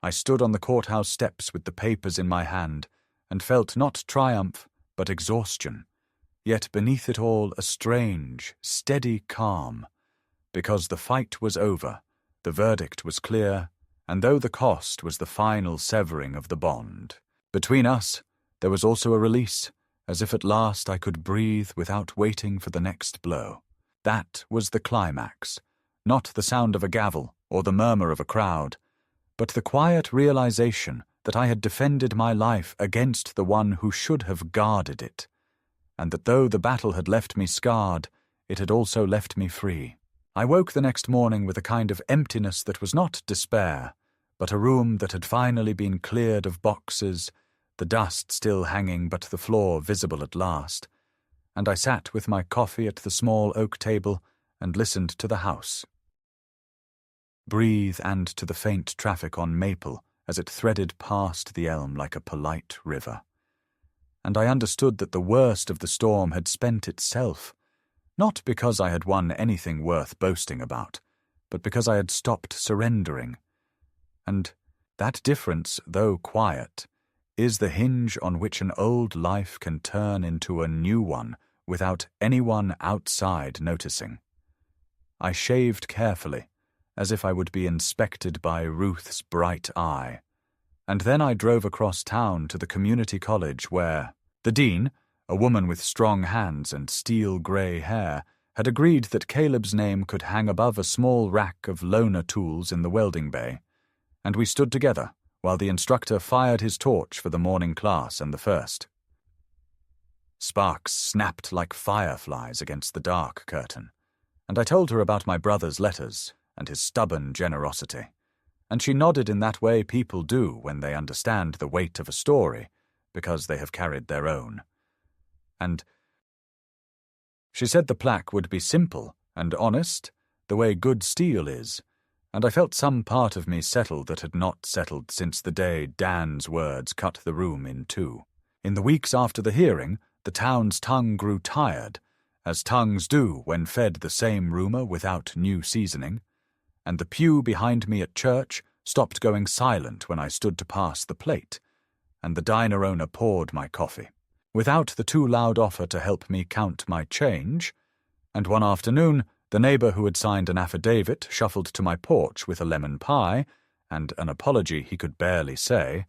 I stood on the courthouse steps with the papers in my hand, and felt not triumph, but exhaustion, yet beneath it all a strange, steady calm, because the fight was over, the verdict was clear, and though the cost was the final severing of the bond between us, there was also a release, as if at last I could breathe without waiting for the next blow. That was the climax, not the sound of a gavel or the murmur of a crowd, but the quiet realization that I had defended my life against the one who should have guarded it, and that though the battle had left me scarred, it had also left me free. I woke the next morning with a kind of emptiness that was not despair, but a room that had finally been cleared of boxes, the dust still hanging but the floor visible at last, and I sat with my coffee at the small oak table and listened to the house breathe and to the faint traffic on Maple as it threaded past the elm like a polite river. And I understood that the worst of the storm had spent itself, not because I had won anything worth boasting about, but because I had stopped surrendering. And that difference, though quiet, is the hinge on which an old life can turn into a new one without anyone outside noticing. I shaved carefully, as if I would be inspected by Ruth's bright eye, and then I drove across town to the community college where the dean, a woman with strong hands and steel-grey hair, had agreed that Caleb's name could hang above a small rack of loaner tools in the welding bay, and we stood together while the instructor fired his torch for the morning class and the first. Sparks snapped like fireflies against the dark curtain, and I told her about my brother's letters and his stubborn generosity, and she nodded in that way people do when they understand the weight of a story, because they have carried their own. And she said the plaque would be simple and honest, the way good steel is, and I felt some part of me settle that had not settled since the day Dan's words cut the room in two. In the weeks after the hearing, the town's tongue grew tired, as tongues do when fed the same rumour without new seasoning, and the pew behind me at church stopped going silent when I stood to pass the plate, and the diner owner poured my coffee, without the too loud offer to help me count my change, and one afternoon the neighbour who had signed an affidavit shuffled to my porch with a lemon pie, and an apology he could barely say,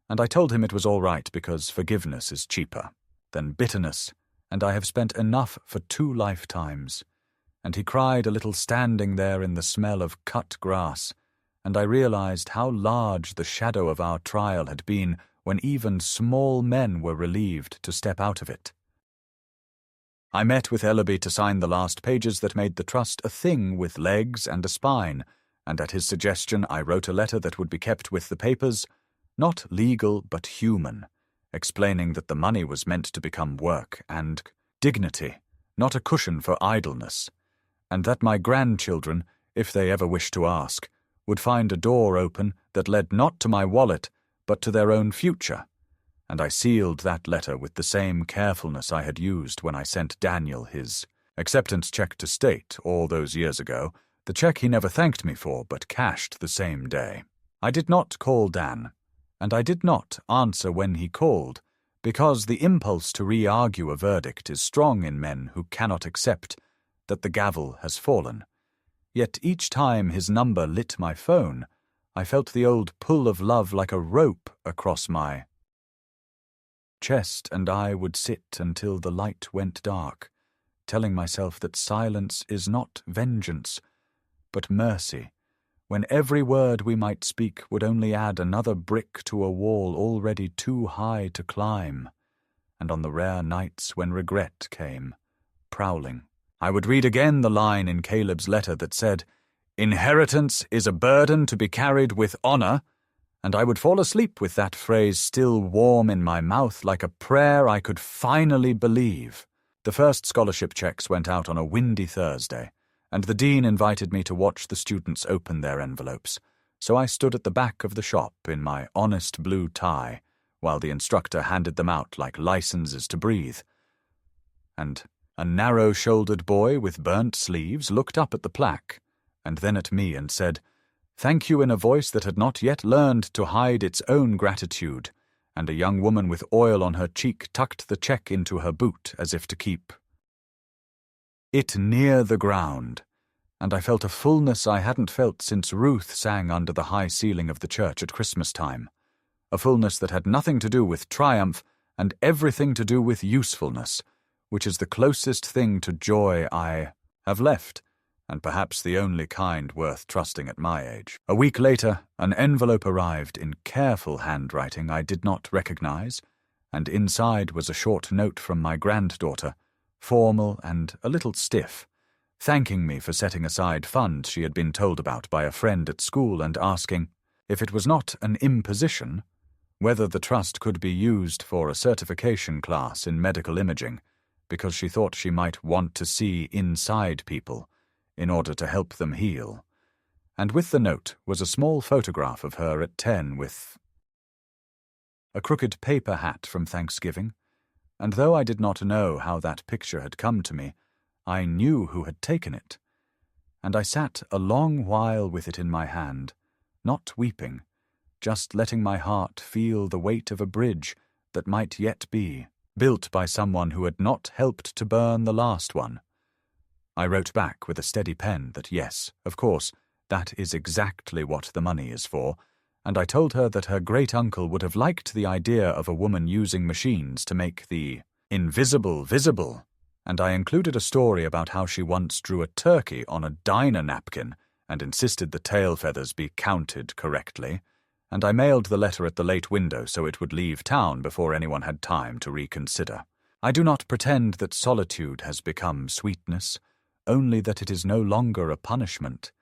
and I told him it was all right because forgiveness is cheaper than bitterness, and I have spent enough for 2 lifetimes. And he cried a little standing there in the smell of cut grass, and I realized how large the shadow of our trial had been when even small men were relieved to step out of it. I met with Ellaby to sign the last pages that made the trust a thing with legs and a spine, and at his suggestion I wrote a letter that would be kept with the papers, not legal but human, explaining that the money was meant to become work and dignity, not a cushion for idleness, and that my grandchildren, if they ever wished to ask, would find a door open that led not to my wallet but to their own future. And I sealed that letter with the same carefulness I had used when I sent Daniel his acceptance check to State all those years ago, the check he never thanked me for but cashed the same day. I did not call Dan, and I did not answer when he called, because the impulse to re-argue a verdict is strong in men who cannot accept that the gavel has fallen. Yet each time his number lit my phone, I felt the old pull of love like a rope across my chest, and I would sit until the light went dark, telling myself that silence is not vengeance, but mercy, when every word we might speak would only add another brick to a wall already too high to climb, and on the rare nights when regret came, prowling, I would read again the line in Caleb's letter that said, "Inheritance is a burden to be carried with honor," and I would fall asleep with that phrase still warm in my mouth like a prayer I could finally believe. The first scholarship checks went out on a windy Thursday, and the dean invited me to watch the students open their envelopes, so I stood at the back of the shop in my honest blue tie, while the instructor handed them out like licenses to breathe. And a narrow-shouldered boy with burnt sleeves looked up at the plaque, and then at me and said, "Thank you," in a voice that had not yet learned to hide its own gratitude, and a young woman with oil on her cheek tucked the check into her boot as if to keep it near the ground, and I felt a fullness I hadn't felt since Ruth sang under the high ceiling of the church at Christmas time, a fullness that had nothing to do with triumph and everything to do with usefulness, which is the closest thing to joy I have left, and perhaps the only kind worth trusting at my age. A week later, an envelope arrived in careful handwriting I did not recognize, and inside was a short note from my granddaughter, formal and a little stiff, thanking me for setting aside funds she had been told about by a friend at school and asking, if it was not an imposition, whether the trust could be used for a certification class in medical imaging, because she thought she might want to see inside people in order to help them heal. And with the note was a small photograph of her at 10 with a crooked paper hat from Thanksgiving, and though I did not know how that picture had come to me, I knew who had taken it, and I sat a long while with it in my hand, not weeping, just letting my heart feel the weight of a bridge that might yet be built by someone who had not helped to burn the last one. I wrote back with a steady pen that yes, of course, that is exactly what the money is for, and I told her that her great-uncle would have liked the idea of a woman using machines to make the invisible visible, and I included a story about how she once drew a turkey on a diner napkin and insisted the tail feathers be counted correctly, and I mailed the letter at the late window so it would leave town before anyone had time to reconsider. I do not pretend that solitude has become sweetness, only that it is no longer a punishment,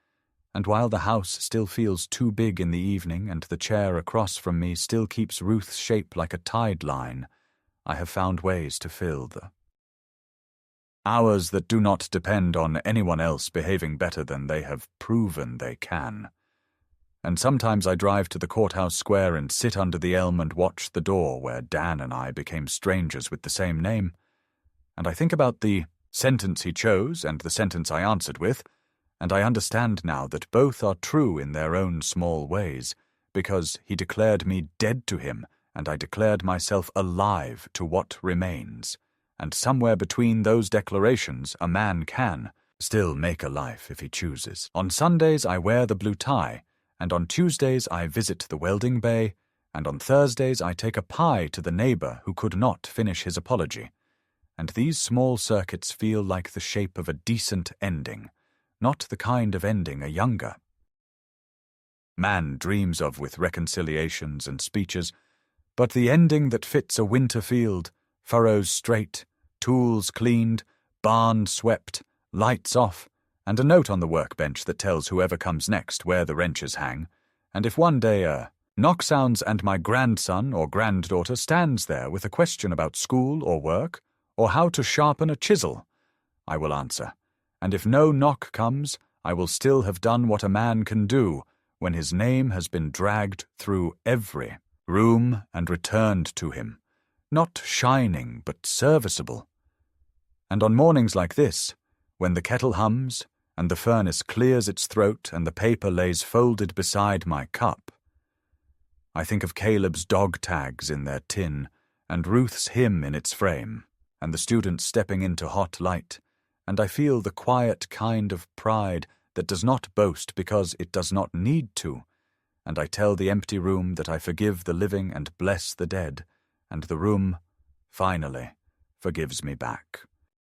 and while the house still feels too big in the evening and the chair across from me still keeps Ruth's shape like a tide line, I have found ways to fill the hours that do not depend on anyone else behaving better than they have proven they can. And sometimes I drive to the courthouse square and sit under the elm and watch the door where Dan and I became strangers with the same name, and I think about the sentence he chose and the sentence I answered with, and I understand now that both are true in their own small ways, because he declared me dead to him, and I declared myself alive to what remains, and somewhere between those declarations a man can still make a life if he chooses. On Sundays I wear the blue tie, and on Tuesdays I visit the welding bay, and on Thursdays I take a pie to the neighbor who could not finish his apology, and these small circuits feel like the shape of a decent ending, not the kind of ending a younger man dreams of with reconciliations and speeches, but the ending that fits a winter field, furrows straight, tools cleaned, barn swept, lights off, and a note on the workbench that tells whoever comes next where the wrenches hang, and if one day a knock sounds and my grandson or granddaughter stands there with a question about school or work, or how to sharpen a chisel, I will answer, and if no knock comes, I will still have done what a man can do when his name has been dragged through every room and returned to him, not shining but serviceable. And on mornings like this, when the kettle hums, and the furnace clears its throat and the paper lays folded beside my cup, I think of Caleb's dog tags in their tin, and Ruth's hymn in its frame, and the students stepping into hot light, and I feel the quiet kind of pride that does not boast because it does not need to, and I tell the empty room that I forgive the living and bless the dead, and the room, finally, forgives me back.